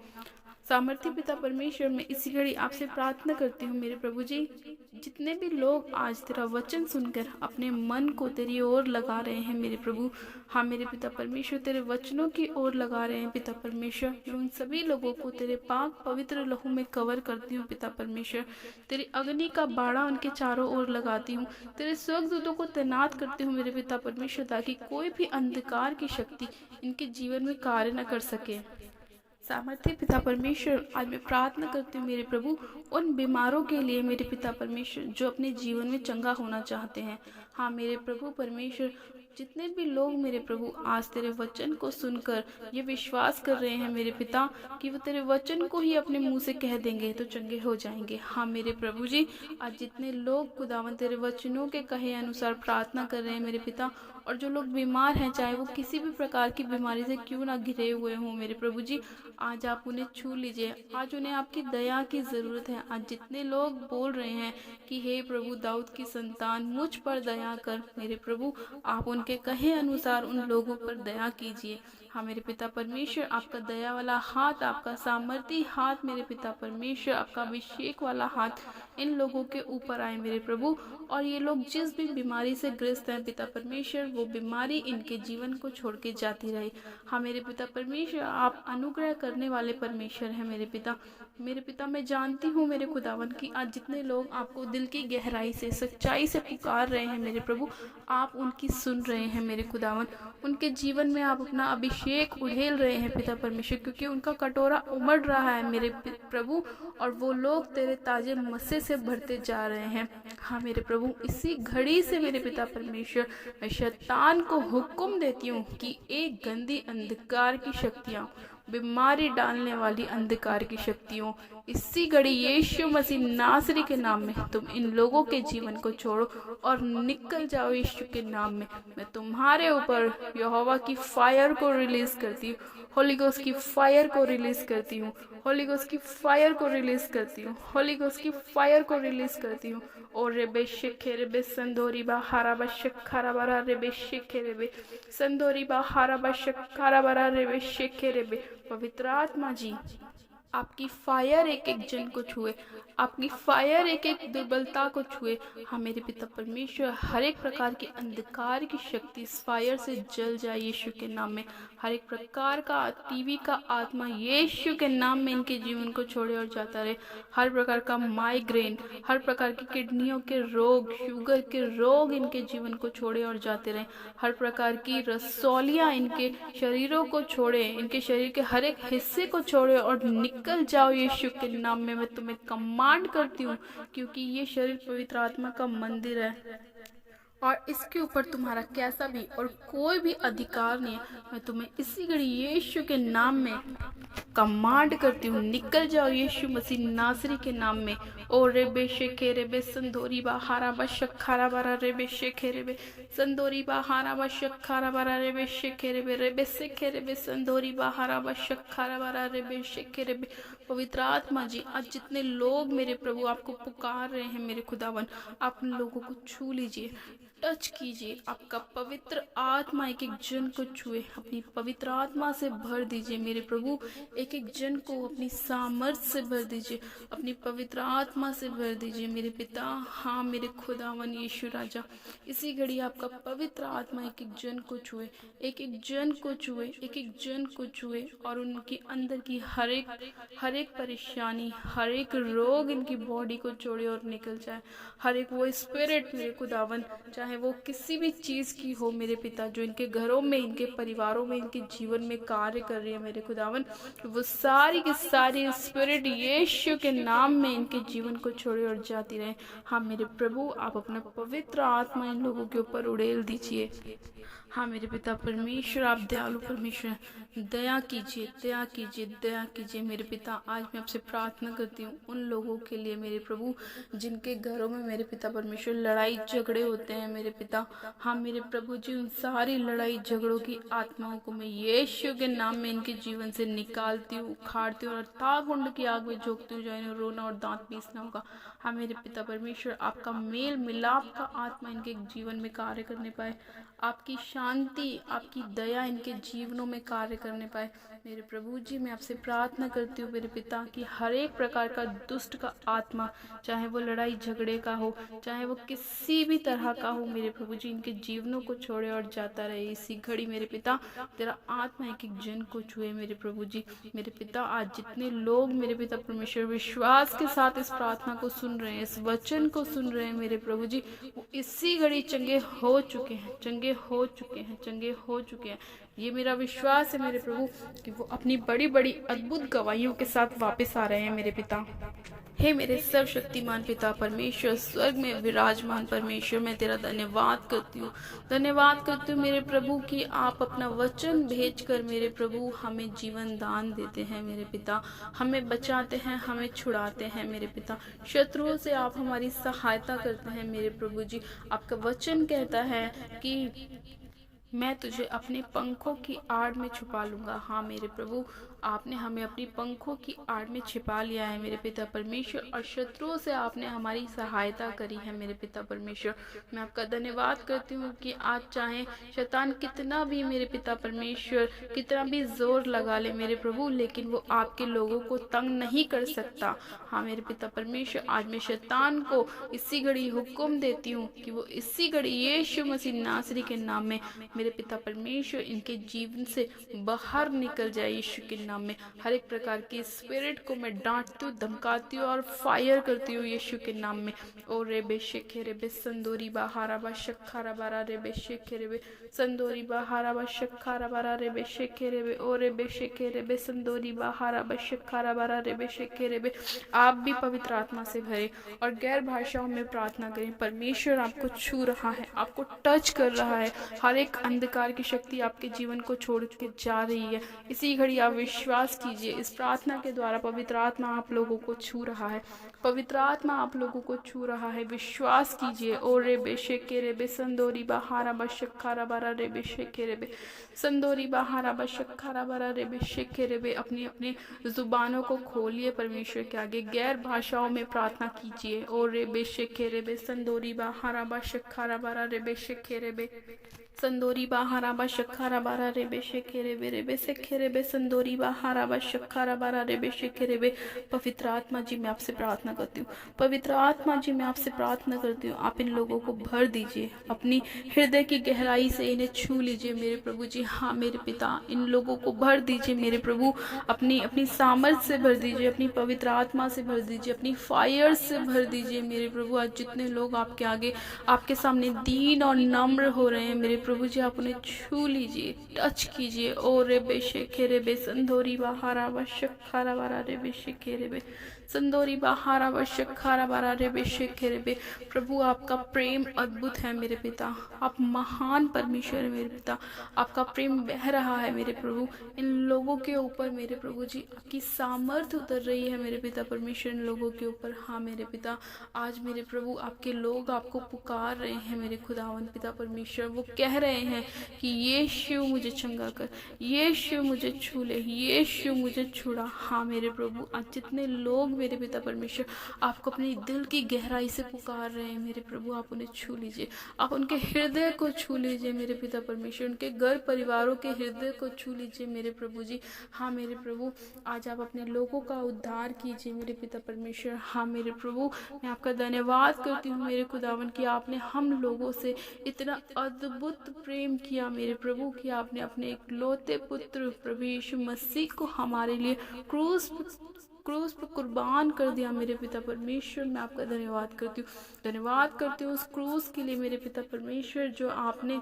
सामर्थ्य पिता परमेश्वर, मैं इसी घड़ी आपसे प्रार्थना करती हूँ मेरे प्रभु जी, जितने भी लोग आज तेरा वचन सुनकर अपने मन को तेरी ओर लगा रहे हैं मेरे प्रभु, हाँ मेरे पिता परमेश्वर, तेरे वचनों की ओर लगा रहे हैं पिता परमेश्वर, मैं उन सभी लोगों को तेरे पाक पवित्र लहू में कवर करती हूँ पिता परमेश्वर। तेरी अग्नि का बाड़ा उनके चारों ओर लगाती हूँ, तेरे स्वर्गदूतों को तैनात करती हूँ मेरे पिता परमेश्वर, ताकि कोई भी अंधकार की शक्ति इनके जीवन में कार्य न कर सके। सामर्थ्य पिता परमेश्वर, आज मैं प्रार्थना करती हूँ मेरे प्रभु उन बीमारों के लिए मेरे पिता परमेश्वर जो अपने जीवन में चंगा होना चाहते हैं। हाँ मेरे प्रभु परमेश्वर, जितने भी लोग मेरे प्रभु आज तेरे वचन को सुनकर ये विश्वास कर रहे हैं मेरे पिता कि वो तेरे वचन को ही अपने मुंह से कह देंगे तो चंगे हो जाएंगे। हाँ मेरे प्रभु जी, आज जितने लोग खुदावन तेरे वचनों के कहे अनुसार प्रार्थना कर रहे हैं मेरे पिता, और जो लोग बीमार हैं, चाहे वो किसी भी प्रकार की बीमारी से क्यों ना घिरे हुए हों मेरे प्रभु जी, आज आप उन्हें छू लीजिए। आज उन्हें आपकी दया की ज़रूरत है। आज जितने लोग बोल रहे हैं कि हे प्रभु दाऊद की संतान मुझ पर दया कर, मेरे प्रभु आप उनके कहे अनुसार उन लोगों पर दया कीजिए। हाँ मेरे पिता परमेश्वर, आपका दया वाला हाथ, आपका सामर्थी हाथ मेरे पिता परमेश्वर, आपका अभिषेक वाला हाथ इन लोगों के ऊपर आए मेरे प्रभु, और ये लोग जिस भी बीमारी से ग्रस्त हैं पिता परमेश्वर, वो बीमारी इनके जीवन को छोड़ के जाती रहे। हाँ मेरे पिता परमेश्वर, आप अनुग्रह करने वाले परमेश्वर हैं मेरे पिता। मेरे पिता मैं जानती हूँ मेरे खुदावन की आज जितने लोग आपको दिल की गहराई से सच्चाई से पुकार रहे हैं मेरे प्रभु, आप उनकी सुन रहे हैं मेरे खुदावन। उनके जीवन में आप अपना अभिषेक उड़ेल रहे हैं पिता परमेश्वर, क्योंकि उनका कटोरा उमड़ रहा है मेरे प्रभु, और वो लोग तेरे ताजे मस्से से भरते जा रहे हैं। हाँ मेरे प्रभु, इसी घड़ी से मेरे पिता परमेश्वर मैं शैतान को हुक्म देती हूँ कि एक गंदी अंधकार की शक्तियाँ, बीमारी डालने वाली अंधकार की शक्तियों, इसी घड़ी यीशु मसीह नासरी के नाम में तुम इन लोगों के जीवन को छोड़ो और निकल जाओ यीशु के नाम में। मैं तुम्हारे ऊपर यहोवा की फायर को रिलीज करती हूँ, होली गोस्ट की फायर को रिलीज करती हूँ, होली गोस्ट की फायर को रिलीज करती हूँ, होली गोस्ट की फायर को रिलीज करती हूँ। और रेबे शेखे रेबे संदोरी बा हारा बा शक्खारा बरा रेबे शेखे रेबे संदोरी बा हारा बा शक्खारा बरा रेबे शेखे रेबे। पवित्र आत्मा जी, आपकी फायर एक एक जन को छुए, आपकी फायर एक एक दुर्बलता को छुए। हाँ मेरे पिता परमेश्वर, हर एक प्रकार की अंधकार की शक्ति इस फायर से जल जाए यीशु के नाम में। हर एक प्रकार का टीवी का आत्मा यीशु के नाम में इनके जीवन को छोड़े और जाता रहे। हर प्रकार का माइग्रेन, हर प्रकार की किडनियों के रोग, शुगर के रोग इनके जीवन को छोड़े और जाते रहे। हर प्रकार की रसौलियाँ इनके शरीरों को छोड़े, इनके शरीर के हर एक हिस्से को छोड़े और निकल जाओ यीशु के नाम में। मैं तुम्हें कमांड करती हूँ, क्योंकि ये शरीर पवित्र आत्मा का मंदिर है और इसके ऊपर तुम्हारा कैसा भी और कोई भी अधिकार नहीं है। मैं तुम्हें इसी घड़ी यीशु के नाम में कमांड करती हूँ, निकल जाओ यीशु मसीह नासरी के नाम में। ओ रेबे शेखे रेबे संदोरी बा हारा बा शक्खारा बारा रेबे शेखे रेबे संदोरी बा हारा बा शक्खारा बारा रेबे शेखे रेबे रेबे शेखे रेबे संदोरी बा हारा बा शक्खारा बारा रेबे शेखे रेबे। पवित्र आत्मा जी, आज जितने लोग मेरे प्रभु आपको पुकार रहे हैं मेरे खुदावन, आप उन लोगों को छू लीजिए, टच कीजिए। आपका पवित्र आत्मा एक एक जन को छुए, अपनी पवित्र आत्मा से भर दीजिए मेरे प्रभु। एक एक जन को अपनी सामर्थ्य से भर दीजिए, अपनी पवित्र आत्मा से भर दीजिए मेरे पिता। हाँ मेरे खुदावन यीशु राजा, इसी घड़ी आपका पवित्र आत्मा एक एक जन को छुए, एक एक जन को छुए, एक एक जन को छुए, और उनके अंदर की हर एक परेशानी, हर एक रोग इनकी बॉडी को छोड़े और निकल जाए। हर एक वो स्पिरिट मेरे खुदावन, चाहे वो किसी भी चीज़ की हो मेरे पिता, जो इनके घरों में, इनके परिवारों में, इनके जीवन में कार्य कर रही है मेरे खुदावन, वो सारी की सारी स्पिरिट यीशु के नाम में इनके जीवन को छोड़े और जाती रहे। हाँ मेरे प्रभु, आप अपना पवित्र आत्मा इन लोगों के ऊपर उड़ेल दीजिए। हाँ मेरे पिता परमेश्वर, आप दयालु परमेश्वर, दया कीजिए, दया कीजिए, दया कीजिए मेरे पिता। आज मैं आपसे प्रार्थना करती हूँ उन लोगों के लिए मेरे प्रभु जिनके घरों में मेरे पिता परमेश्वर लड़ाई झगड़े होते हैं मेरे पिता। हाँ मेरे प्रभु जी, उन सारी लड़ाई झगड़ों की आत्माओं को मैं यीशु के नाम में इनके जीवन से निकालती हूँ, उखाड़ती हूँ और ताकुंड की आग में झोंकती हूँ, जहाँ रोना और दांत पीसना होगा। हाँ मेरे पिता परमेश्वर, आपका मेल मिलाप का आत्मा इनके जीवन में कार्य करने पाए, आपकी शांति, आपकी दया इनके जीवनों में कार्य करने पाए मेरे प्रभु जी। मैं आपसे प्रार्थना करती हूँ मेरे पिता कि हर एक प्रकार का दुष्ट का आत्मा, चाहे वो लड़ाई झगड़े का हो, चाहे वो किसी भी तरह का हो मेरे प्रभु जी, इनके जीवनों को छोड़े और जाता रहे। इसी घड़ी मेरे पिता तेरा आत्मा एक एक जन को छुए मेरे प्रभु जी। मेरे पिता, आज जितने लोग मेरे पिता परमेश्वर विश्वास के साथ इस प्रार्थना को सुन सुन रहे हैं, इस वचन को सुन रहे हैं मेरे प्रभु जी, वो इसी घड़ी चंगे हो चुके हैं, चंगे हो चुके हैं, चंगे हो चुके हैं। ये मेरा विश्वास है मेरे प्रभु कि वो अपनी बड़ी बड़ी अद्भुत गवाहियों के साथ वापस आ रहे हैं मेरे पिता। हे मेरे सर्वशक्तिमान पिता परमेश्वर, स्वर्ग में विराजमान परमेश्वर, मैं तेरा धन्यवाद करती हूँ, धन्यवाद करती हूँ मेरे प्रभु कि आप अपना वचन भेजकर मेरे प्रभु हमें जीवन दान देते हैं मेरे पिता, हमें बचाते हैं, हमें छुड़ाते हैं मेरे पिता, शत्रुओं से आप हमारी सहायता करते हैं मेरे प्रभु जी। आपका वचन कहता है कि मैं तुझे अपने पंखों की आड़ में छुपा लूंगा। हाँ मेरे प्रभु, आपने हमें अपनी पंखों की आड़ में छिपा लिया है मेरे पिता परमेश्वर, और शत्रुओं से आपने हमारी सहायता करी है मेरे पिता परमेश्वर। मैं आपका धन्यवाद करती हूँ कि आज चाहे शैतान कितना भी मेरे पिता परमेश्वर कितना भी जोर लगा ले मेरे प्रभु, लेकिन वो आपके लोगों को तंग नहीं कर सकता। हाँ मेरे पिता परमेश्वर, आज मैं शैतान को इसी घड़ी हुक्म देती हूँ कि वो इसी घड़ी यीशु मसीह नासरी के नाम में मेरे पिता परमेश्वर इनके जीवन से बाहर निकल जाए यीशु के नाम में। हर एक प्रकार की स्पिरिट को मैं डांटती हूँ, धमकाती हूँ और फायर करती हूँ यीशु के नाम में। ओ रे बेशे रे बे संदोरी बहारा बा शक्खारा बारा रे बेशे रे बे संदोरी बहारा बा शक्खारा बारा रे बेशे रे बे ओ रे बेशे रे बे संदोरी बहारा बा शक्खारा बारा रे बेशे रे बे। आप भी पवित्र आत्मा से भरे और गैर भाषाओं में प्रार्थना करें। परमेश्वर आपको छू रहा है, आपको टच कर रहा है। हर एक अंधकार की शक्ति आपके जीवन को छोड़ के जा रही है। इसी घड़ी आप विश्वास कीजिए, इस प्रार्थना के द्वारा पवित्र आत्मा आप लोगों को छू रहा है, पवित्र आत्मा आप लोगों को छू रहा है। विश्वास कीजिए। ओ रे बेशे रे बे संदोरी बहारा बशक्खारा बारा रे बेशे रे बे संदोरी बहारा बशक्खारा बारा रे बेशे रे बे। अपनी अपनी जुबानों को खोलिए, परमेश्वर के आगे गैर भाषाओं में प्रार्थना कीजिए। ओ रे बेशे रे बे संदोरी बहारा बशक्खारा बारा रे बेशे रे बे संदोरी बहारा बा शक्खारा बारा रे बेशे रे बे से रे बे संदोरी बहारा बा शक्खारा बारा रे बेशे रे बे। पवित्र आत्मा जी मैं आपसे प्रार्थना करती हूँ, पवित्र आत्मा जी मैं आपसे प्रार्थना करती हूँ, आप इन लोगों को भर दीजिए, अपनी हृदय की गहराई से इन्हें छू लीजिए मेरे प्रभु जी। हाँ मेरे पिता, इन लोगों को भर दीजिए मेरे प्रभु, अपनी अपनी सामर्थ से भर दीजिए, अपनी पवित्र आत्मा से भर दीजिए, अपनी फायर से भर दीजिए मेरे प्रभु। आज जितने लोग आपके आगे आपके सामने दीन और नम्र हो रहे हैं मेरे प्रभु जी, आप उन्हें छू लीजिए, टच कीजिए। ओ रे बेशे रे बे संदोरी बहारा बा शक्खारा बारा रे बेशे रे बे संदोरी बहारा बा शक्खारा बारा रे बेशे रे बे। प्रभु आपका प्रेम अद्भुत है मेरे पिता, आप महान परमेश्वर है मेरे पिता, आपका प्रेम बह रहा है मेरे प्रभु इन लोगों के ऊपर मेरे प्रभु जी। आपकी सामर्थ उतर रही है मेरे पिता परमेश्वर इन लोगों के ऊपर। हाँ मेरे पिता, आज मेरे प्रभु आपके लोग आपको पुकार रहे हैं मेरे खुदावन पिता परमेश्वर। वो कह रहे हैं कि यीशु मुझे चंगा कर, यीशु मुझे छू ले, यीशु मुझे छुड़ा। हाँ मेरे प्रभु, आज जितने लोग मेरे पिता परमेश्वर आपको अपने दिल की गहराई से पुकार रहे हैं मेरे प्रभु, आप उन्हें छू लीजिए, आप उनके हृदय को छू लीजिए मेरे पिता परमेश्वर, उनके घर परिवारों के हृदय को छू लीजिए मेरे प्रभु जी। हाँ मेरे प्रभु, आज आप अपने लोगों का उद्धार कीजिए मेरे पिता परमेश्वर। हाँ मेरे प्रभु, मैं आपका धन्यवाद करती हूँ मेरे खुदावन कि आपने हम लोगों से इतना अद्भुत प्रेम किया मेरे प्रभु, कि आपने अपने इकलौते पुत्र प्रभु यीशु मसीह को हमारे लिए क्रूस पर कुर्बान कर दिया मेरे पिता परमेश्वर। मैं आपका धन्यवाद करती हूँ, धन्यवाद करती हूँ उस क्रूस के लिए मेरे पिता परमेश्वर, जो आपने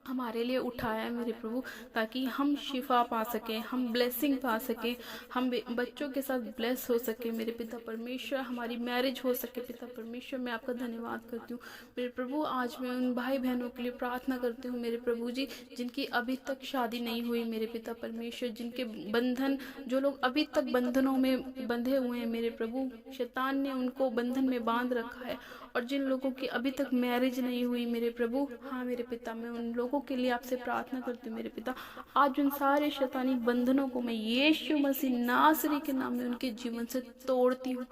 हमारे लिए उठाया है मेरे प्रभु, ताकि हम शिफा पा सकें, हम ब्लेसिंग पा सकें, हम बच्चों के साथ ब्लेस हो सके मेरे पिता परमेश्वर, हमारी मैरिज हो सके पिता परमेश्वर। मैं आपका धन्यवाद करती हूँ मेरे प्रभु। आज मैं उन भाई बहनों के लिए प्रार्थना करती हूँ मेरे प्रभु जी, जिनकी अभी तक शादी नहीं हुई मेरे पिता परमेश्वर, जिनके बंधन, जो लोग अभी तक बंधनों में बंधे हुए हैं मेरे प्रभु, शैतान ने उनको बंधन में बांध रखा है, और जिन लोगों की अभी तक मैरिज नहीं हुई मेरे प्रभु, हाँ मेरे पिता, मैं उन लोगों के लिए आपसे प्रार्थना करती हूँ मेरे पिता। आज उन सारे शैतानी बंधनों को मैं यीशु मसीह नासरी के नाम में उनके जीवन से तोड़ती हूँ,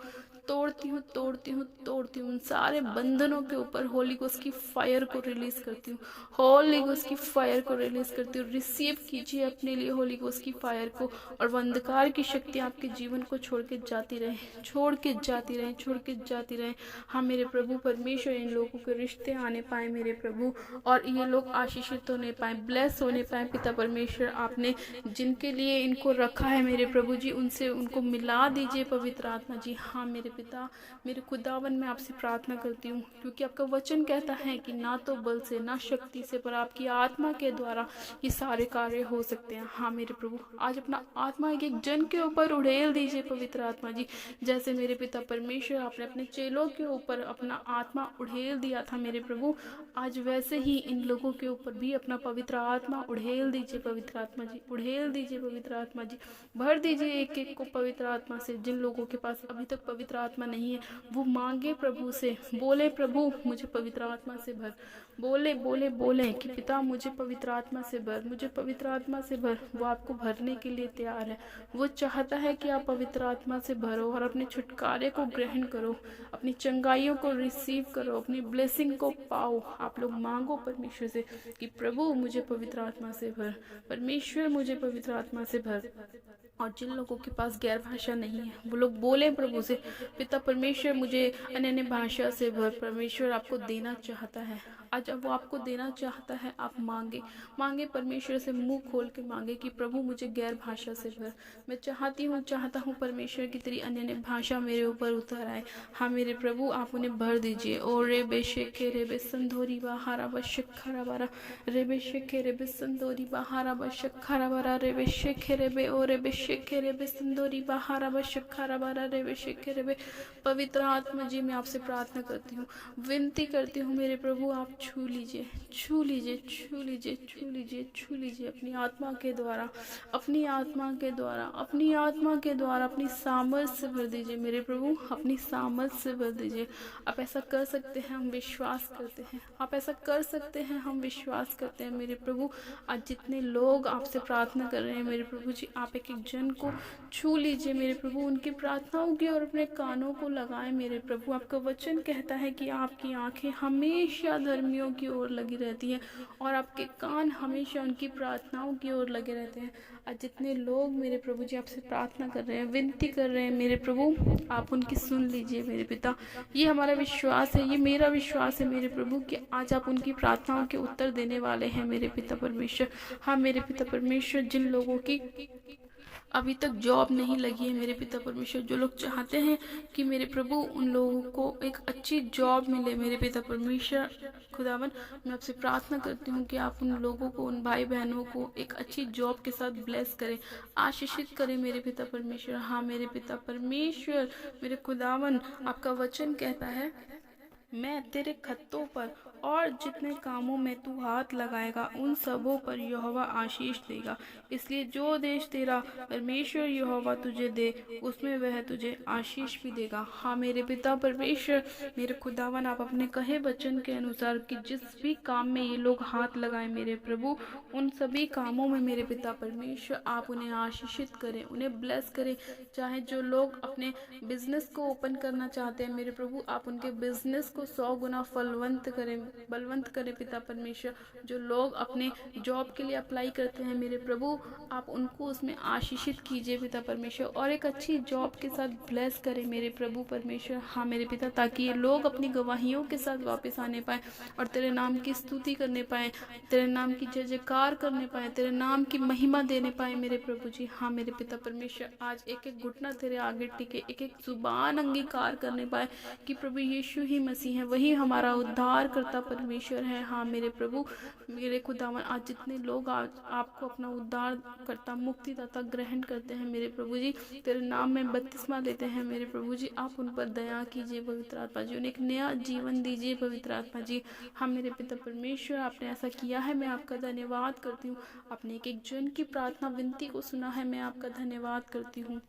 तोड़ती हूँ, तोड़ती हूँ, तोड़ती हूँ। उन सारे बंधनों के ऊपर होली गोस्ट की फायर को रिलीज करती हूँ, होली गोस्ट की फायर को रिलीज करती हूँ। रिसीव कीजिए अपने लिए होली गोस्ट की फायर को, और वो अंधकार की शक्ति आपके जीवन को छोड़ के जाती रहे, छोड़ के जाती रहे, छोड़ के जाती रहे। हाँ मेरे प्रभु परमेश्वर, इन लोगों के रिश्ते आने पाए मेरे प्रभु, और ये लोग आशीषित होने पाए, ब्लेस होने पाए पिता परमेश्वर। आपने जिनके लिए इनको रखा है मेरे प्रभु जी, उनसे उनको मिला दीजिए पवित्र आत्मा जी। हाँ मेरे पिता, मेरे खुदावन, मैं आपसे प्रार्थना करती हूँ, क्योंकि आपका वचन कहता है कि ना तो बल से ना शक्ति से पर आपकी आत्मा के द्वारा ये सारे कार्य हो सकते हैं। हाँ मेरे प्रभु, आज अपना आत्मा एक एक जन के ऊपर उड़ेल दीजिए पवित्र आत्मा जी। जैसे मेरे पिता परमेश्वर आपने अपने चेलों के ऊपर अपना आत्मा उड़ेल दिया था मेरे प्रभु, आज वैसे ही इन लोगों के ऊपर भी अपना पवित्र आत्मा उड़ेल दीजिए पवित्र आत्मा जी, उड़ेल दीजिए पवित्र आत्मा जी। भर दीजिए एक एक को पवित्र आत्मा से। जिन लोगों के पास अभी तक पवित्र आत्मा नहीं है वो मांगे प्रभु से, बोले प्रभु मुझे पवित्र आत्मा से भर, बोले बोले बोले कि पिता मुझे पवित्र आत्मा से भर, मुझे पवित्र आत्मा से भर। वो आपको भरने के लिए तैयार है। वो चाहता है कि आप पवित्र आत्मा से भरो और अपने छुटकारे को ग्रहण करो, अपनी चंगाइयों को रिसीव करो, अपनी ब्लेसिंग को पाओ। आप लोग मांगो परमेश्वर से कि प्रभु मुझे पवित्र आत्मा से भर, परमेश्वर मुझे पवित्र आत्मा से भर। और जिन लोगों के पास गैर भाषा नहीं है वो लोग बोले प्रभु से, पिता परमेश्वर मुझे अन्य भाषा से भर। परमेश्वर आपको देना चाहता है, आज अब वो आपको देना चाहता है। आप मांगे मांगे परमेश्वर से, मुंह खोल के मांगे कि प्रभु मुझे गैर भाषा से भर। मैं चाहता हूँ परमेश्वर की तेरी अन्य भाषा मेरे ऊपर उतर आए। हाँ मेरे प्रभु, आप उन्हें भर दीजिए। और रे बेशेखे रे बेसंधोरी बहारा बशक्खरा बारा रे बेशेखे रे बेसंधोरी बहारा बशक्खरा बारा रे बेशेखे रे बे और रे बेशेखे रे बेसंधोरी बहारा बशक्खरा बारा रे बेशेखे रे बे। पवित्र आत्मा जी, मैं आपसे प्रार्थना करती हूँ, विनती करती हूँ मेरे प्रभु, आप छू लीजिए, छू लीजिए, छू लीजिए, छू लीजिए, छू लीजिए अपनी आत्मा के द्वारा, अपनी आत्मा के द्वारा, अपनी आत्मा के द्वारा अपनी सामर्थ्य से भर दीजिए मेरे प्रभु, अपनी सामर्थ्य से भर दीजिए। आप ऐसा कर सकते हैं, हम विश्वास करते हैं। आप ऐसा कर सकते हैं, हम विश्वास करते हैं मेरे प्रभु। आज जितने लोग आपसे प्रार्थना कर रहे हैं मेरे प्रभु जी, आप एक एक जन को छू लीजिए मेरे प्रभु, उनकी प्रार्थनाओं की और अपने कानों को लगाएं मेरे प्रभु। आपका वचन कहता है कि आपकी आंखें हमेशा धर्मियों की ओर लगी रहती हैं और आपके कान हमेशा उनकी प्रार्थनाओं की ओर लगे रहते हैं। आज जितने लोग मेरे प्रभु जी आपसे प्रार्थना कर रहे हैं, विनती कर रहे हैं मेरे प्रभु, आप उनकी सुन लीजिए मेरे पिता। ये हमारा विश्वास है, ये मेरा विश्वास है मेरे प्रभु कि आज आप उनकी प्रार्थनाओं के उत्तर देने वाले हैं मेरे पिता परमेश्वर। हाँ मेरे पिता परमेश्वर, जिन लोगों की अभी तक जॉब नहीं लगी है मेरे पिता परमेश्वर, जो लोग चाहते हैं कि मेरे प्रभु उन लोगों को एक अच्छी जॉब मिले मेरे पिता परमेश्वर खुदावन, मैं आपसे प्रार्थना करती हूँ कि आप उन लोगों को, उन भाई बहनों को एक अच्छी जॉब के साथ ब्लेस करें, आशीषित करें मेरे पिता परमेश्वर। हाँ मेरे पिता परमेश्वर, मेरे खुदावन, आपका वचन कहता है, मैं तेरे खत्तों पर और जितने कामों में तू हाथ लगाएगा उन सबों पर यहोवा आशीष देगा। इसलिए जो देश तेरा परमेश्वर यहोवा तुझे दे उसमें वह तुझे आशीष भी देगा। हाँ मेरे पिता परमेश्वर, मेरे खुदावन, आप अपने कहे वचन के अनुसार कि जिस भी काम में ये लोग हाथ लगाए मेरे प्रभु, उन सभी कामों में मेरे पिता परमेश्वर आप उन्हें आशीषित करें, उन्हें ब्लेस करें। चाहे जो लोग अपने बिजनेस को ओपन करना चाहते हैं मेरे प्रभु, आप उनके बिजनेस को 100 गुना फलवंत करें, बलवंत करें पिता परमेश्वर। जो लोग अपने जॉब के लिए अप्लाई करते हैं मेरे प्रभु, आप उनको उसमें आशीषित कीजिए पिता परमेश्वर, और एक अच्छी जॉब के साथ ब्लेस करें मेरे प्रभु परमेश्वर। हाँ मेरे पिता, ताकि ये लोग अपनी गवाहियों के साथ वापस आने पाए और तेरे नाम की स्तुति करने पाए, तेरे नाम की जय जयकार करने पाए, तेरे नाम की महिमा देने पाए मेरे प्रभु जी। हाँ मेरे पिता परमेश्वर, आज एक एक घुटना तेरे आगे टिके, एक एक जुबान अंगीकार करने पाए कि प्रभु यीशु ही मसीह है, वही हमारा उद्धार करता परमेश्वर है। हाँ मेरे प्रभु, मेरे खुदावन, आज जितने लोग आज आपको अपना उद्धार करता, मुक्तिदाता ग्रहण करते हैं मेरे प्रभु जी, तेरे नाम में बपतिस्मा लेते हैं मेरे प्रभु जी, आप उन पर दया कीजिए पवित्र आत्मा जी, उन्हें एक नया जीवन दीजिए पवित्र आत्मा जी। हाँ मेरे पिता परमेश्वर, आपने ऐसा किया है, मैं आपका धन्यवाद करती हूँ। आपने एक एक जन की प्रार्थना विनती को सुना है, मैं आपका धन्यवाद करती हूँ।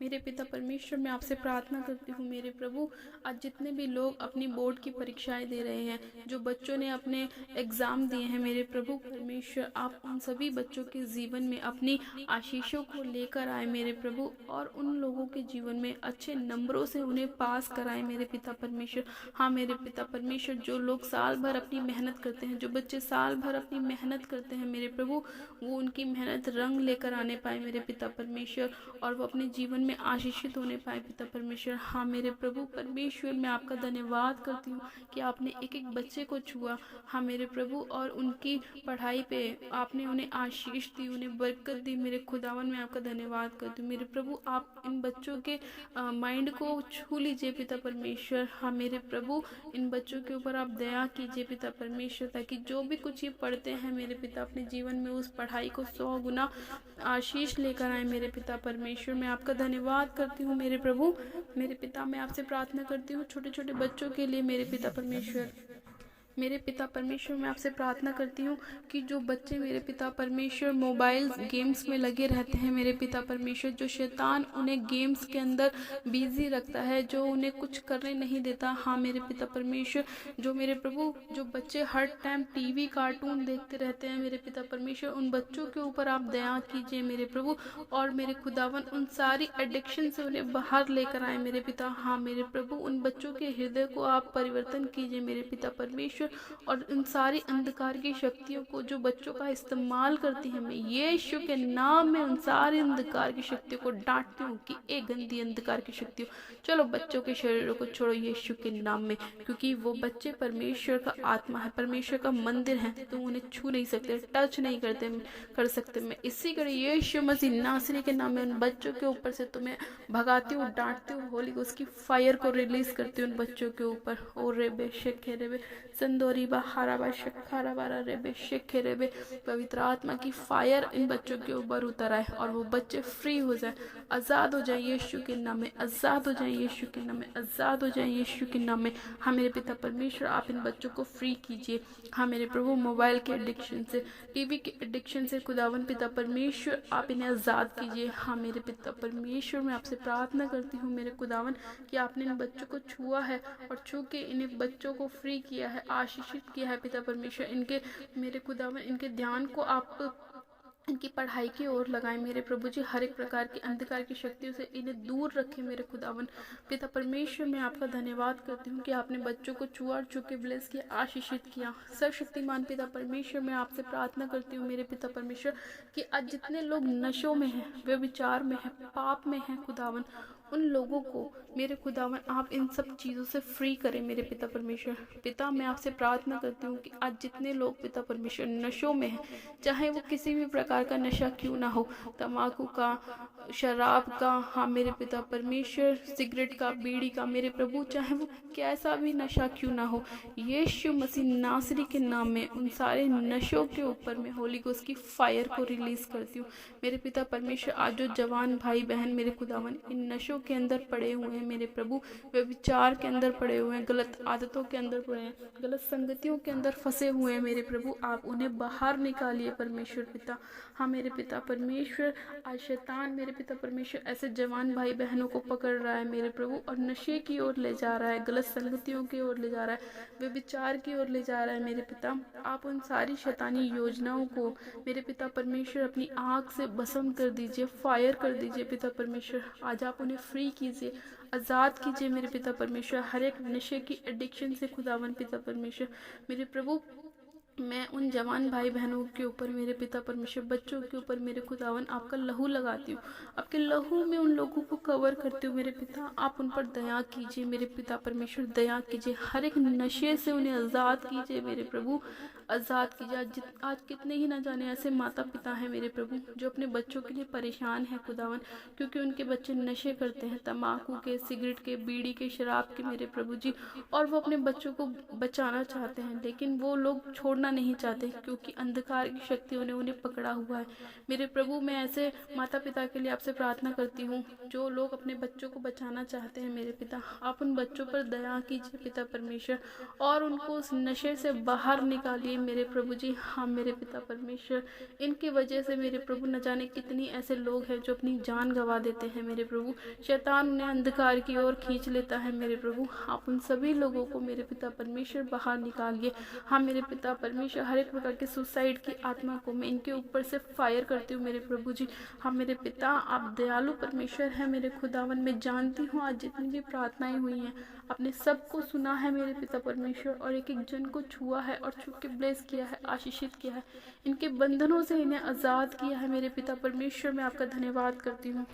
मेरे पिता परमेश्वर, मैं आपसे प्रार्थना करती हूँ मेरे प्रभु, आज जितने भी लोग अपनी बोर्ड की परीक्षाएं दे रहे हैं, जो बच्चों ने अपने एग्ज़ाम दिए हैं मेरे प्रभु परमेश्वर, आप उन सभी बच्चों के जीवन में अपनी आशीषों को लेकर आए मेरे प्रभु, और उन लोगों के जीवन में अच्छे नंबरों से उन्हें पास कराए मेरे पिता परमेश्वर। हाँ मेरे पिता परमेश्वर, जो लोग साल भर अपनी मेहनत करते हैं, जो बच्चे साल भर अपनी मेहनत करते हैं मेरे प्रभु, वो उनकी मेहनत रंग लेकर आने पाए मेरे पिता परमेश्वर, और वो अपने जीवन में आशीषित होने पाए पिता परमेश्वर। हाँ मेरे प्रभु परमेश्वर, मैं आपका धन्यवाद करती हूँ कि आपने एक एक बच्चे को छुआ। हाँ मेरे प्रभु, और उनकी पढ़ाई पे आपने उन्हें आशीष दी, उन्हें बरकत दी। मेरे खुदावन मैं आपका धन्यवाद करती हूँ। मेरे प्रभु आप इन बच्चों के माइंड को छू लीजिए पिता परमेश्वर। हाँ मेरे प्रभु, इन बच्चों के ऊपर आप दया कीजिए पिता परमेश्वर, ताकि जो भी कुछ ये पढ़ते हैं मेरे पिता अपने जीवन में उस पढ़ाई को 100 गुना आशीष लेकर आए मेरे पिता परमेश्वर। मैं आपका धन्यवाद करती हूँ मेरे प्रभु। मेरे पिता, मैं आपसे प्रार्थना करती हूँ छोटे छोटे बच्चों के लिए मेरे पिता परमेश्वर। मेरे पिता परमेश्वर, मैं आपसे प्रार्थना करती हूँ कि जो बच्चे मेरे पिता परमेश्वर मोबाइल गेम्स में लगे रहते हैं मेरे पिता परमेश्वर, जो शैतान उन्हें गेम्स के अंदर बिजी रखता है, जो उन्हें कुछ करने नहीं देता। हाँ मेरे पिता परमेश्वर, जो मेरे प्रभु जो बच्चे हर टाइम टीवी कार्टून देखते रहते हैं मेरे पिता परमेश्वर, उन बच्चों के ऊपर आप दया कीजिए मेरे प्रभु। और मेरे खुदावन उन सारी एडिक्शन से उन्हें बाहर लेकर आए मेरे पिता। हाँ मेरे प्रभु, उन बच्चों के हृदय को आप परिवर्तन कीजिए मेरे पिता परमेश्वर। और उन सारी अंधकार की शक्तियों को जो बच्चों का इस्तेमाल करती है, मैं यीशु के नाम में उन सारी अंधकार की शक्तियों को डांटती हूँ कि एक गंदी अंधकार की शक्तियों, चलो बच्चों के शरीरों को छोड़ो यीशु के नाम में, क्योंकि वो बच्चे परमेश्वर का आत्मा है, परमेश्वर का मंदिर है। तो उन्हें छू नहीं सकते, टच नहीं कर सकते। मैं इसी कर यीशु मसीह नासरी के नाम में उन बच्चों के ऊपर से तुम्हें भगाती हूँ, डांटती हूँ, होली उसकी फायर को रिलीज करती हूँ उन बच्चों के ऊपर। ओ रेबे शेखे रेबे संदोरी बहारा शखारा बारा रेबे शेखे रेबे, पवित्र आत्मा की फायर इन बच्चों के ऊपर उतर आए और वो बच्चे फ्री हो जाए, आज़ाद हो जाए यीशु के नाम में, आज़ाद हो जाए यीशु के नाम में, आज़ाद हो जाए यीशु के नाम में। हाँ मेरे पिता परमेश्वर, आप इन बच्चों को फ्री कीजिए। हाँ मेरे प्रभु, मोबाइल के एडिक्शन से, टीवी के एडिक्शन से खुदावन पिता परमेश्वर आप इन्हें आज़ाद कीजिए। हाँ मेरे पिता परमेश्वर, मैं आपसे प्रार्थना करती हूँ मेरे खुदावन कि आपने इन बच्चों को छुआ है और छू के इन बच्चों को फ्री किया है, आशीषित किया है पिता परमेश्वर। इनके मेरे खुदावन इनके ध्यान को आप इनकी पढ़ाई की ओर लगाएं मेरे प्रभु जी, हर एक प्रकार की अंधकार की शक्तियों से इन्हें दूर रखें मेरे खुदावन पिता परमेश्वर। मैं आपका धन्यवाद करती हूँ कि आपने बच्चों को छुआ, छू के ब्लेस किया, आशीषित किया। सर्वशक्तिमान पिता परमेश्वर, मैं आपसे प्रार्थना करती हूँ मेरे पिता परमेश्वर कि आज जितने लोग नशों में हैं, वे विचार में हैं, पाप में हैं खुदावन, उन लोगों को मेरे खुदावन आप इन सब चीज़ों से फ्री करें मेरे पिता परमेश्वर। पिता, मैं आपसे प्रार्थना करती हूँ कि आज जितने लोग पिता परमेश्वर नशों में हैं, चाहे वो किसी भी प्रकार का नशा क्यों ना हो, तम्बाकू का, शराब का, हाँ मेरे पिता परमेश्वर, सिगरेट का, बीड़ी का, मेरे प्रभु चाहे वो कैसा भी नशा क्यों ना हो, यीशु मसीह नासरी के नाम में उन सारे नशों के ऊपर मैं होली गोस्ट की फायर को रिलीज करती हूँ मेरे पिता परमेश्वर। आज जो जवान भाई बहन मेरे खुदावन इन नशों के अंदर पड़े हुए हैं मेरे प्रभु, वे विचार के अंदर पड़े हुए हैं, गलत आदतों के अंदर पड़े हैं, गलत संगतियों के अंदर फंसे हुए हैं मेरे प्रभु, आप उन्हें बाहर निकालिए परमेश्वर पिता। हाँ मेरे पिता परमेश्वर, आज शैतान मेरे पिता परमेश्वर ऐसे जवान भाई बहनों को पकड़ रहा है मेरे प्रभु और नशे की ओर ले जा रहा है, गलत संगतियों की ओर ले जा रहा है, वे विचार की ओर ले जा रहा है मेरे पिता। आप उन सारी शैतानी योजनाओं को मेरे पिता परमेश्वर अपनी आँख से भस्म कर दीजिए, फायर कर दीजिए पिता परमेश्वर। आज आप उन्हें फ्री कीजिए, आज़ाद कीजिए मेरे पिता परमेश्वर, हर एक नशे की एडिक्शन से खुदावन पिता परमेश्वर। मेरे प्रभु, मैं उन जवान भाई बहनों के ऊपर मेरे पिता परमेश्वर, बच्चों के ऊपर मेरे खुदावन आपका लहू लगाती हूँ, आपके लहू में उन लोगों को कवर करती हूँ मेरे पिता। आप उन पर दया कीजिए मेरे पिता परमेश्वर, दया कीजिए, हर एक नशे से उन्हें आज़ाद कीजिए मेरे प्रभु, आज़ाद कीजिए। आज कितने ही ना जाने ऐसे माता पिता हैं मेरे प्रभु जो अपने बच्चों के लिए परेशान हैं खुदावन, क्योंकि उनके बच्चे नशे करते हैं, तम्बाकू के, सिगरेट के, बीड़ी के, शराब के मेरे प्रभु जी, और वो अपने बच्चों को बचाना चाहते हैं लेकिन वो लोग छोड़ना नहीं चाहते क्योंकि अंधकार की शक्तियों ने उन्हें पकड़ा हुआ है मेरे प्रभु। मैं ऐसे माता पिता के लिए आपसे प्रार्थना करती हूँ जो लोग अपने बच्चों को बचाना चाहते हैं मेरे पिता, आप उन बच्चों पर दया कीजिए पिता परमेश्वर और उनको उस नशे से बाहर निकालिए मेरे प्रभु जी। हाँ मेरे पिता परमेश्वर, इनकी वजह से मेरे प्रभु न जाने कितनी ऐसे लोग हैं जो अपनी जान गंवा देते हैं मेरे प्रभु, शैतान उन्हें अंधकार की ओर खींच लेता है मेरे प्रभु। आप उन सभी लोगों को मेरे पिता परमेश्वर बाहर निकालिए। हाँ मेरे पिता परमेश्वर, हर एक प्रकार के सुसाइड की आत्मा को मैं इनके ऊपर से फायर करती हूँ मेरे प्रभु जी। हाँ मेरे पिता, आप दयालु परमेश्वर है मेरे खुदावन, मैं जानती हूँ आज जितनी भी प्रार्थनाएं हुई हैं आपने सबको सुना है मेरे पिता परमेश्वर और एक एक जन को छुआ है और छू के ब्लेस किया है, आशीषित किया है, इनके बंधनों से इन्हें आज़ाद किया है मेरे पिता परमेश्वर। मैं आपका धन्यवाद करती हूँ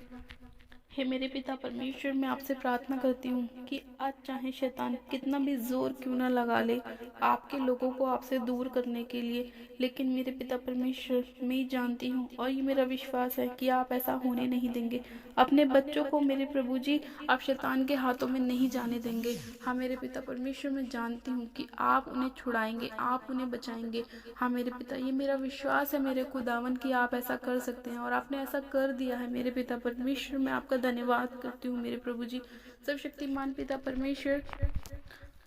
हे मेरे पिता परमेश्वर, मैं आपसे प्रार्थना करती हूँ कि आज चाहे शैतान कितना भी जोर क्यों ना लगा ले आपके लोगों को आपसे दूर करने के लिए, लेकिन मेरे पिता परमेश्वर, मैं जानती हूँ और ये मेरा विश्वास है कि आप ऐसा होने नहीं देंगे। अपने बच्चों को मेरे प्रभु जी आप शैतान के हाथों में नहीं जाने देंगे। हाँ मेरे पिता परमेश्वर, मैं जानती हूँ कि आप उन्हें छुड़ाएंगे, आप उन्हें बचाएंगे। हाँ मेरे पिता, ये मेरा विश्वास है मेरे खुदावन कि आप ऐसा कर सकते हैं और आपने ऐसा कर दिया है मेरे पिता परमेश्वर। मैं आपका धन्यवाद करती हूँ मेरे प्रभु जी। सर्वशक्तिमान पिता परमेश्वर,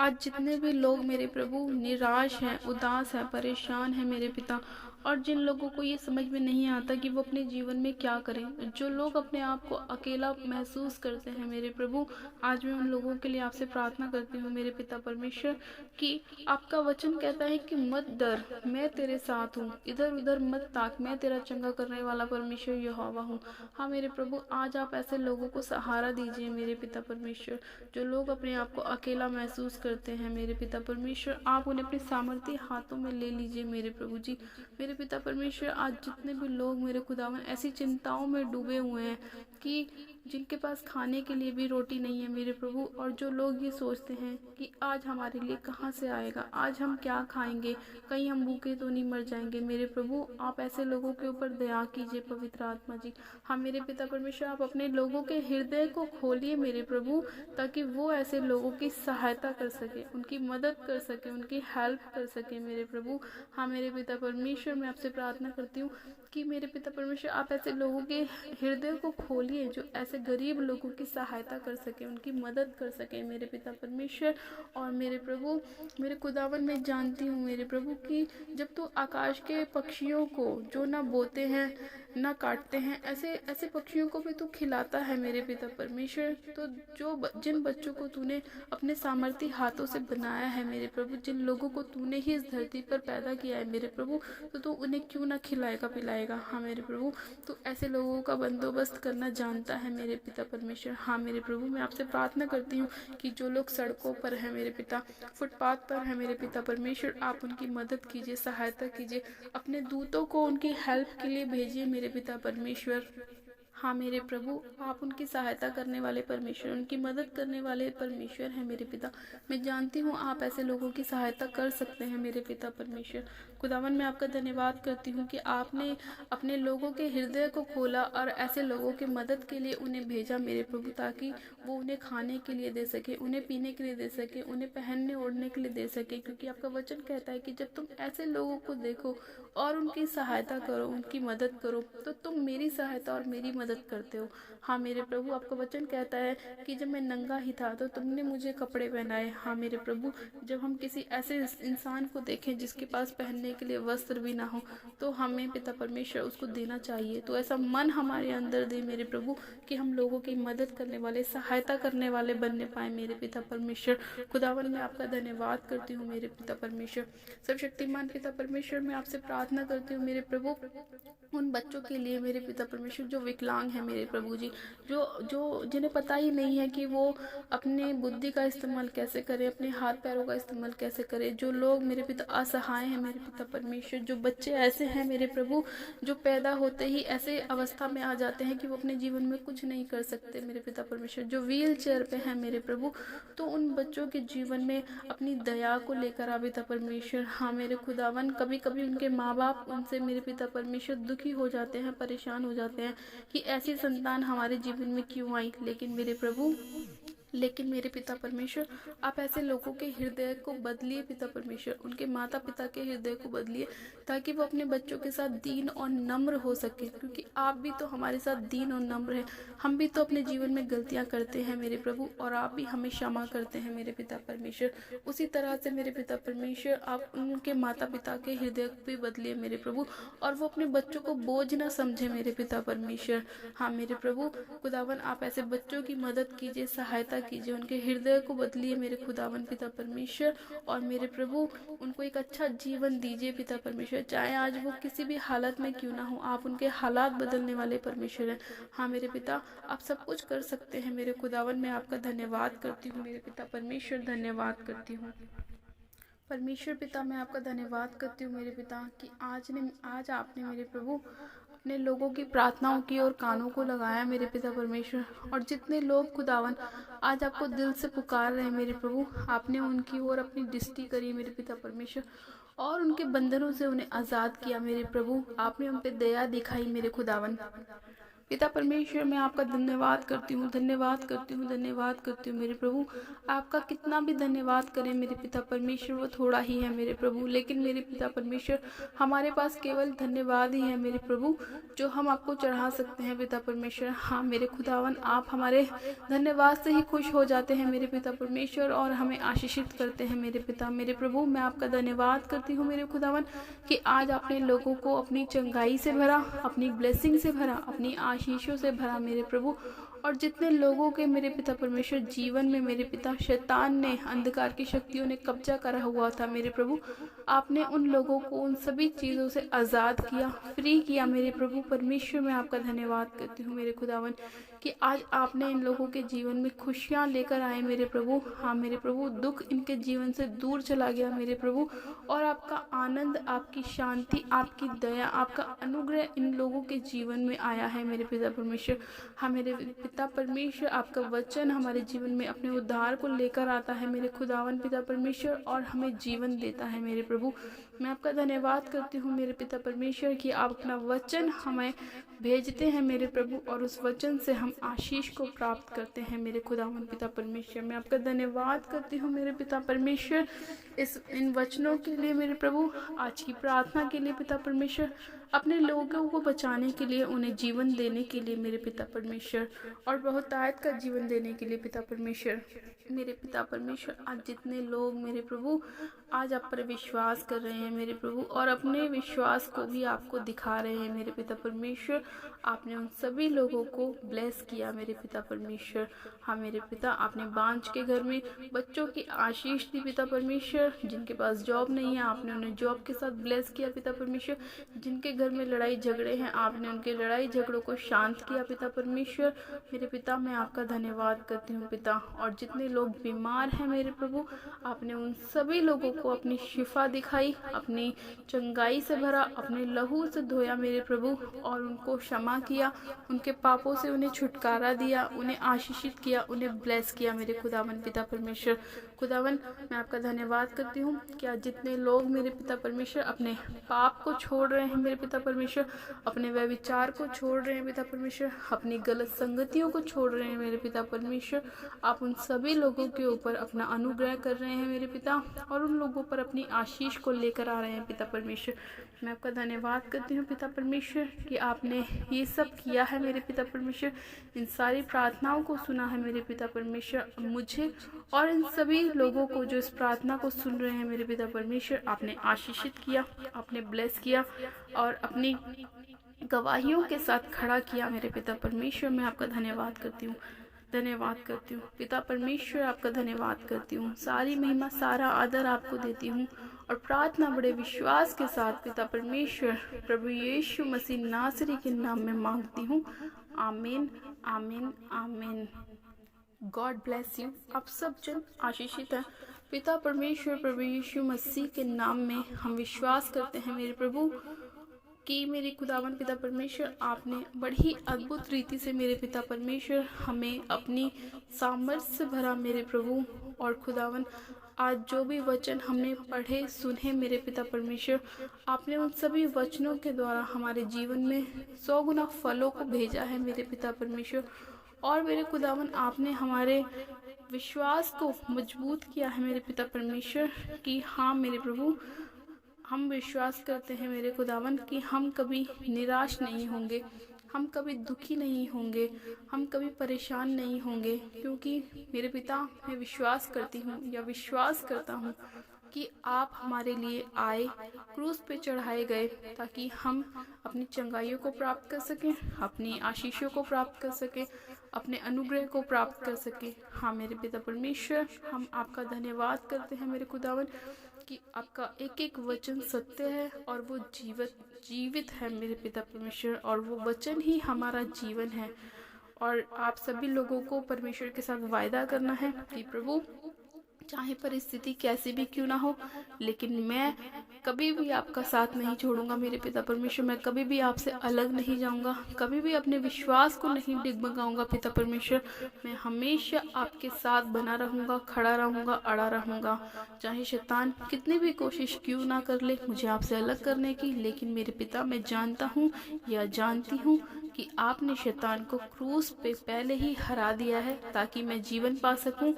आज जितने भी लोग मेरे प्रभु निराश हैं, उदास हैं, परेशान हैं मेरे पिता, और जिन लोगों को ये समझ में नहीं आता कि वो अपने जीवन में क्या करें, जो लोग अपने आप को अकेला महसूस करते हैं मेरे प्रभु, आज मैं उन लोगों के लिए आपसे प्रार्थना करती हूँ मेरे पिता परमेश्वर कि आपका वचन कहता है कि मत डर, मैं तेरे साथ हूँ, इधर उधर मत ताक, मैं तेरा चंगा करने वाला परमेश्वर यहोवा हूँ। हाँ मेरे प्रभु, आज आप ऐसे लोगों को सहारा दीजिए मेरे पिता परमेश्वर, जो लोग अपने आप को अकेला महसूस करते हैं मेरे पिता परमेश्वर, आप उन्हें अपने सामर्थ्य हाथों में ले लीजिए मेरे प्रभु जी। मेरे पिता परमेश्वर, आज जितने भी लोग मेरे खुदावन ऐसी चिंताओं में डूबे हुए हैं कि जिनके पास खाने के लिए भी रोटी नहीं है मेरे प्रभु, और जो लोग ये सोचते हैं कि आज हमारे लिए कहाँ से आएगा, आज हम क्या खाएंगे, कहीं हम भूखे तो नहीं मर जाएंगे मेरे प्रभु, आप ऐसे लोगों के ऊपर दया कीजिए पवित्र आत्मा जी। हाँ मेरे पिता परमेश्वर, आप अपने लोगों के हृदय को खोलिए मेरे प्रभु, ताकि वो ऐसे लोगों की सहायता कर सके, उनकी मदद कर सके, उनकी हेल्प कर सके मेरे प्रभु। हाँ मेरे पिता परमेश्वर, मैं आपसे प्रार्थना करती हूँ कि मेरे पिता परमेश्वर, आप ऐसे लोगों के हृदय को खोलिए जो ऐसे गरीब लोगों की सहायता कर सके, उनकी मदद कर सके मेरे पिता परमेश्वर। और मेरे प्रभु, मेरे खुदावन, मैं जानती हूँ मेरे प्रभु कि जब तू आकाश के पक्षियों को जो ना बोते हैं ना काटते हैं, ऐसे ऐसे पक्षियों को भी तू खिलाता है मेरे पिता परमेश्वर, तो जिन बच्चों को तूने अपने सामर्थ्य हाथों से बनाया है मेरे प्रभु, जिन लोगों को तूने ही इस धरती पर पैदा किया है मेरे प्रभु, तो तू उन्हें क्यों ना खिलाएगा पिलाएगा। हाँ मेरे प्रभु, तो ऐसे लोगों का बंदोबस्त करना जानता है मेरे पिता परमेश्वर। हाँ मेरे प्रभु, मैं आपसे प्रार्थना करती हूँ कि जो लोग सड़कों पर हैं मेरे पिता, फुटपाथ पर हैं मेरे पिता परमेश्वर, आप उनकी मदद कीजिए, सहायता कीजिए, अपने दूतों को उनकी हेल्प के लिए भेजिए मेरे पिता परमेश्वर। हाँ मेरे प्रभु, आप उनकी सहायता करने वाले परमेश्वर, उनकी मदद करने वाले परमेश्वर हैं मेरे पिता। मैं जानती हूँ आप ऐसे लोगों की सहायता कर सकते हैं मेरे पिता परमेश्वर। खुदावन, मैं आपका धन्यवाद करती हूँ कि आपने अपने लोगों के हृदय को खोला और ऐसे लोगों की मदद के लिए उन्हें भेजा मेरे प्रभु, ताकि वो उन्हें खाने के लिए दे सके, उन्हें पीने के लिए दे सके, उन्हें पहनने ओढ़ने के लिए दे सके, क्योंकि आपका वचन कहता है कि जब तुम ऐसे लोगों को देखो और उनकी सहायता करो, उनकी मदद करो, तो तुम मेरी सहायता और मेरी मदद करते हो। हाँ मेरे प्रभु, आपका वचन कहता है कि जब मैं नंगा ही था तो तुमने मुझे कपड़े पहनाए। हाँ मेरे प्रभु, जब हम किसी ऐसे इंसान को देखें जिसके पास पहनने के लिए वस्त्र भी ना हो, तो हमें पिता परमेश्वर उसको देना चाहिए। तो ऐसा मन हमारे अंदर दे मेरे प्रभु कि हम लोगों की मदद करने वाले, सहायता करने वाले बनने पाए मेरे पिता परमेश्वर। खुदावन, मैं आपका धन्यवाद करती हूँ मेरे पिता परमेश्वर। सर्वशक्तिमान पिता परमेश्वर, मैं आपसे प्रार्थना करती हूँ मेरे प्रभु उन बच्चों के लिए मेरे पिता परमेश्वर जो विकलांग हैं मेरे प्रभु जी, जो जो जिन्हें पता ही नहीं है कि वो अपने बुद्धि का इस्तेमाल कैसे करें, अपने हाथ पैरों का इस्तेमाल कैसे करें, जो लोग मेरे पिता असहाय हैं मेरे पिता परमेश्वर, जो बच्चे ऐसे हैं मेरे प्रभु जो पैदा होते ही ऐसे अवस्था में आ जाते हैं कि वो अपने जीवन में कुछ नहीं कर सकते मेरे पिता परमेश्वर, जो व्हील चेयर पे हैं मेरे प्रभु, तो उन बच्चों के जीवन में अपनी दया को लेकर आ पिता परमेश्वर। हाँ मेरे खुदावन, कभी कभी उनके माँ बाप उनसे मेरे पिता परमेश्वर दुखी हो जाते हैं, परेशान हो जाते हैं कि ऐसी संतान हमारे जीवन में क्यों आई, लेकिन मेरे पिता परमेश्वर, आप ऐसे लोगों के हृदय को बदलिए पिता परमेश्वर, उनके माता पिता के हृदय को बदलिए, ताकि वो अपने बच्चों के साथ दीन और नम्र हो सके, क्योंकि आप भी तो हमारे साथ दीन और नम्र हैं। हम भी तो अपने जीवन में गलतियां करते हैं मेरे प्रभु, और आप भी हमें क्षमा करते हैं मेरे पिता परमेश्वर। उसी तरह से मेरे पिता परमेश्वर, आप उनके माता पिता के हृदय को भी बदलिए मेरे प्रभु, और वो अपने बच्चों को बोझ ना समझे मेरे पिता परमेश्वर। हाँ मेरे प्रभु खुदावन, आप ऐसे बच्चों की मदद कीजिए, सहायता कीजिए, उनके हृदय को बदलिए मेरे खुदावन पिता परमेश्वर, और मेरे प्रभु उनको एक अच्छा जीवन दीजिए पिता परमेश्वर, चाहे आज वो किसी भी हालत में क्यों ना हो, आप उनके हालात बदलने वाले परमेश्वर हैं। हाँ मेरे पिता, आप सब कुछ कर सकते हैं मेरे खुदावन, मैं आपका धन्यवाद करती हूँ मेरे पिता परमेश्वर, धन्यवाद करती हूँ परमेश्वर पिता, मैं आपका धन्यवाद करती हूँ मेरे पिता कि आज आपने मेरे प्रभु अपने लोगों की प्रार्थनाओं की और कानों को लगाया मेरे पिता परमेश्वर। और जितने लोग खुदावन आज आपको दिल से पुकार रहे हैं मेरे प्रभु, आपने उनकी ओर अपनी दृष्टि करी मेरे पिता परमेश्वर, और उनके बंधनों से उन्हें आज़ाद किया मेरे प्रभु। आपने उन पे दया दिखाई मेरे खुदावन। पिता परमेश्वर, मैं आपका धन्यवाद करती हूँ, धन्यवाद करती हूँ, धन्यवाद करती हूँ मेरे प्रभु। आपका कितना भी धन्यवाद करें मेरे पिता परमेश्वर, वो थोड़ा ही है मेरे प्रभु। लेकिन मेरे पिता परमेश्वर, हमारे पास केवल धन्यवाद ही है मेरे प्रभु, जो हम आपको चढ़ा सकते हैं पिता परमेश्वर। हाँ मेरे खुदावन, आप हमारे धन्यवाद से ही खुश हो जाते हैं मेरे पिता परमेश्वर, और हमें आशीषित करते हैं मेरे पिता। मेरे प्रभु, मैं आपका धन्यवाद करती हूँ मेरे खुदावन कि आज आपने लोगों को अपनी चंगाई से भरा, अपनी ब्लेसिंग से भरा, अपनी आशीषों से भरा मेरे प्रभु। और जितने लोगों के मेरे पिता परमेश्वर जीवन में मेरे पिता शैतान ने, अंधकार की शक्तियों ने कब्जा करा हुआ था मेरे प्रभु, आपने उन लोगों को उन सभी चीज़ों से आज़ाद किया, फ्री किया मेरे प्रभु परमेश्वर। मैं आपका धन्यवाद करती हूँ मेरे खुदावन कि आज आपने इन लोगों के जीवन में खुशियाँ लेकर आए मेरे प्रभु। हाँ मेरे प्रभु, दुख इनके जीवन से दूर चला गया मेरे प्रभु, और आपका आनंद, आपकी शांति, आपकी दया, आपका अनुग्रह इन लोगों के जीवन में आया है मेरे पिता परमेश्वर। हाँ मेरे पिता परमेश्वर, आपका वचन हमारे जीवन में अपने उद्धार को लेकर आता है मेरे खुदावन पिता परमेश्वर, और हमें जीवन देता है मेरे प्रभु। मैं आपका धन्यवाद करती हूँ मेरे पिता परमेश्वर कि आप अपना वचन हमें भेजते हैं मेरे प्रभु, और उस वचन से हम आशीष को प्राप्त करते हैं मेरे खुदावन पिता परमेश्वर। मैं आपका धन्यवाद करती हूँ मेरे पिता परमेश्वर इन वचनों के लिए मेरे प्रभु, आज की प्रार्थना के लिए पिता परमेश्वर, अपने लोगों को बचाने के लिए, उन्हें जीवन देने के लिए मेरे पिता परमेश्वर, और बहुतायत का जीवन देने के लिए पिता परमेश्वर। मेरे पिता परमेश्वर, आज जितने लोग मेरे प्रभु आज आप पर विश्वास कर रहे हैं मेरे प्रभु, और अपने विश्वास को भी आपको दिखा रहे हैं मेरे पिता परमेश्वर, आपने उन सभी लोगों को ब्लेस किया मेरे पिता परमेश्वर। हाँ मेरे पिता, आपने बांझ के घर में बच्चों की आशीष दी पिता परमेश्वर, जिनके पास जॉब नहीं है आपने उन्हें जॉब के साथ ब्लेस किया पिता परमेश्वर, जिनके घर में लड़ाई झगड़े हैं आपने उनके लड़ाई झगड़ों को शांत किया पिता परमेश्वर। मेरे पिता, मैं आपका धन्यवाद करती हूँ पिता। और जितने लोग बीमार हैं मेरे प्रभु, आपने उन सभी लोगों को अपनी शिफा दिखाई, अपनी चंगाई से भरा, अपने लहू से धोया मेरे प्रभु, और उनको क्षमा किया, उनके पापों से उन्हें छुटकारा दिया, उन्हें आशीषित किया, उन्हें ब्लेस किया मेरे खुदावन पिता परमेश्वर। खुदावन, मैं आपका धन्यवाद करती हूँ कि आज जितने लोग मेरे पिता परमेश्वर अपने पाप को छोड़ रहे हैं मेरे पिता परमेश्वर, अपने व्यभिचार को छोड़ रहे हैं पिता परमेश्वर, अपनी गलत संगतियों को छोड़ रहे हैं मेरे पिता परमेश्वर, आप उन सभी लोगों के ऊपर अपना अनुग्रह कर रहे हैं मेरे पिता, और उन लोगों पर अपनी आशीष को लेकर आ रहे हैं पिता परमेश्वर। मैं आपका धन्यवाद करती हूँ पिता परमेश्वर कि आपने ये सब किया है मेरे पिता परमेश्वर, इन सारी प्रार्थनाओं को सुना है मेरे पिता परमेश्वर। मुझे और इन सभी लोगों को जो इस प्रार्थना को सुन रहे हैं मेरे पिता परमेश्वर, आपने आशीषित किया, आपने ब्लेस किया, और अपनी गवाहियों के साथ खड़ा किया मेरे पिता परमेश्वर। मैं आपका धन्यवाद करती हूँ, धन्यवाद करती हूँ पिता परमेश्वर, आपका धन्यवाद करती हूँ। सारी महिमा, सारा आदर आपको देती हूँ, और प्रार्थना बड़े विश्वास के साथ पिता परमेश्वर प्रभु यीशु मसीह नासरी के नाम में मांगती हूँ। आमीन, आमीन, आमीन। God bless you. आप सब जन आशीषित हैं। पिता परमेश्वर प्रभु यीशु मसीह के नाम में हम विश्वास करते हैं मेरे प्रभु कि मेरे खुदावन पिता परमेश्वर, आपने बड़ी अद्भुत रीति से मेरे पिता परमेश्वर हमें अपनी सामर्थ्य से भरा मेरे प्रभु। और खुदावन, आज जो भी वचन हमने पढ़े सुने मेरे पिता परमेश्वर, आपने उन सभी वचनों के द्वारा हमारे जीवन में 100 गुना फलों को भेजा है मेरे पिता परमेश्वर। और मेरे खुदावन, आपने हमारे विश्वास को मजबूत किया है मेरे पिता परमेश्वर कि हाँ मेरे प्रभु, हम विश्वास करते हैं मेरे खुदावन कि हम कभी निराश नहीं होंगे, हम कभी दुखी नहीं होंगे, हम कभी परेशान नहीं होंगे, क्योंकि मेरे पिता, मैं विश्वास करती हूँ या विश्वास करता हूँ कि आप हमारे लिए आए, क्रूस पे चढ़ाए गए, ताकि हम अपनी चंगाइयों को प्राप्त कर सकें, अपनी आशीषों को प्राप्त कर सकें, अपने अनुग्रह को प्राप्त कर सकें। हाँ मेरे पिता परमेश्वर, हम आपका धन्यवाद करते हैं मेरे खुदावन कि आपका एक एक वचन सत्य है और वो जीवित है मेरे पिता परमेश्वर, और वो वचन ही हमारा जीवन है। और आप सभी लोगों को परमेश्वर के साथ वायदा करना है कि प्रभु, चाहे परिस्थिति कैसी भी क्यों ना हो, लेकिन मैं कभी भी आपका साथ नहीं छोड़ूंगा मेरे पिता परमेश्वर। मैं कभी भी आपसे अलग नहीं जाऊंगा, कभी भी अपने विश्वास को नहीं डिगमगाऊंगा पिता परमेश्वर। मैं हमेशा आपके साथ बना रहूंगा, खड़ा रहूंगा, अड़ा रहूंगा। चाहे शैतान कितनी भी कोशिश क्यों ना कर ले मुझे आपसे अलग करने की, लेकिन मेरे पिता, मैं जानता हूँ या जानती हूँ कि आपने शैतान को क्रूस पे पहले ही हरा दिया है ताकि मैं जीवन पा सकूं।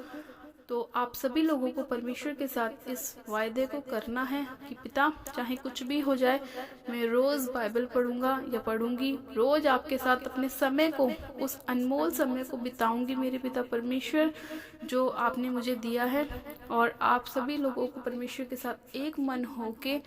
तो आप सभी लोगों को परमेश्वर के साथ इस वायदे को करना है कि पिता, चाहे कुछ भी हो जाए, मैं रोज़ बाइबल पढ़ूंगा या पढ़ूंगी, रोज़ आपके साथ अपने समय को, उस अनमोल समय को बिताऊंगी मेरे पिता परमेश्वर जो आपने मुझे दिया है। और आप सभी लोगों को परमेश्वर के साथ एक मन होके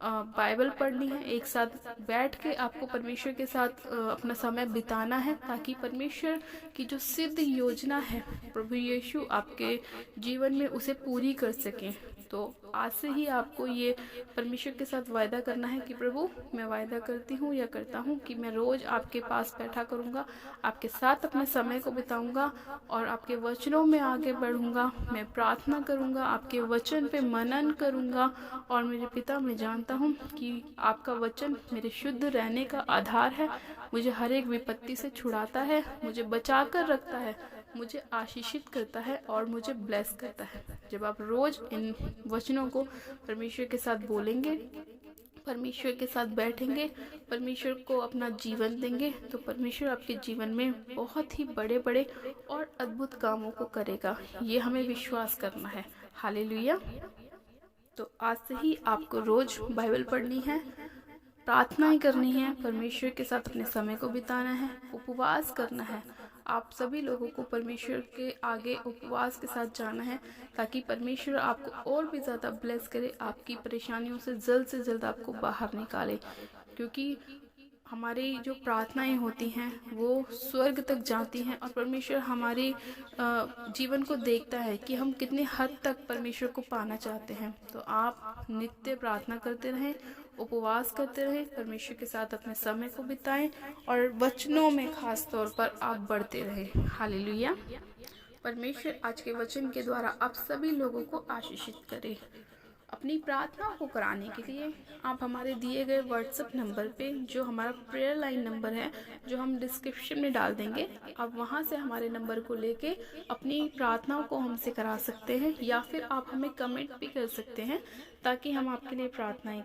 बाइबल पढ़नी है, एक साथ बैठ के आपको परमेश्वर के साथ अपना समय बिताना है, ताकि परमेश्वर की जो सिद्ध योजना है प्रभु यीशु आपके जीवन में उसे पूरी कर सकें। तो आज से ही आपको ये परमेश्वर के साथ वायदा करना है कि प्रभु, मैं वायदा करती हूँ या करता हूँ कि मैं रोज़ आपके पास बैठा करूँगा, आपके साथ अपने समय को बिताऊँगा और आपके वचनों में आगे बढ़ूँगा। मैं प्रार्थना करूँगा, आपके वचन पे मनन करूँगा। और मेरे पिता, मैं जानता हूँ कि आपका वचन मेरे शुद्ध रहने का आधार है, मुझे हर एक विपत्ति से छुड़ाता है, मुझे बचा कर रखता है, मुझे आशीषित करता है और मुझे ब्लेस करता है। जब आप रोज इन वचनों को परमेश्वर के साथ बोलेंगे, परमेश्वर के साथ बैठेंगे, परमेश्वर को अपना जीवन देंगे, तो परमेश्वर आपके जीवन में बहुत ही बड़े बड़े और अद्भुत कामों को करेगा। ये हमें विश्वास करना है। हालेलुया। तो आज से ही आपको रोज बाइबल पढ़नी है, प्रार्थनाएं करनी है, परमेश्वर के साथ अपने समय को बिताना है, उपवास करना है। आप सभी लोगों को परमेश्वर के आगे उपवास के साथ जाना है ताकि परमेश्वर आपको और भी ज़्यादा ब्लेस करे, आपकी परेशानियों से जल्द आपको बाहर निकाले। क्योंकि हमारी जो प्रार्थनाएं होती हैं वो स्वर्ग तक जाती हैं और परमेश्वर हमारे जीवन को देखता है कि हम कितने हद तक परमेश्वर को पाना चाहते हैं। तो आप नित्य प्रार्थना करते रहें, उपवास करते रहें, परमेश्वर के साथ अपने समय को बिताएं और वचनों में खास तौर पर आप बढ़ते रहें। हालेलुया। परमेश्वर आज के वचन के द्वारा आप सभी लोगों को आशीषित करे। अपनी प्रार्थना को कराने के लिए आप हमारे दिए गए व्हाट्सएप नंबर पे, जो हमारा प्रेयर लाइन नंबर है, जो हम डिस्क्रिप्शन में डाल देंगे, आप वहां से हमारे नंबर को लेके अपनी प्रार्थनाओं को हमसे करा सकते हैं, या फिर आप हमें कमेंट भी कर सकते हैं ताकि हम आपके लिए प्रार्थनाएं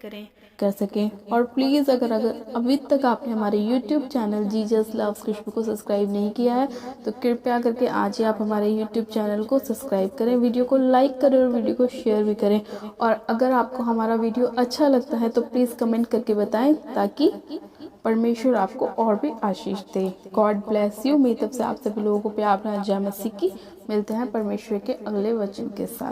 कर सकें। और प्लीज़ अगर अभी तक आपने हमारे यूट्यूब चैनल जीसस लव्स खुशबू को सब्सक्राइब नहीं किया है तो कृपया करके आज ही आप हमारे यूट्यूब चैनल को सब्सक्राइब करें, वीडियो को लाइक करें और वीडियो को शेयर भी करें। और अगर आपको हमारा वीडियो अच्छा लगता है तो प्लीज़ कमेंट करके बताएं ताकि परमेश्वर आपको और भी आशीष दे। God bless you. मेरी तरफ से आप सभी लोगों को प्यार भरा जय मसीह की। मिलते हैं परमेश्वर के अगले वचन के साथ।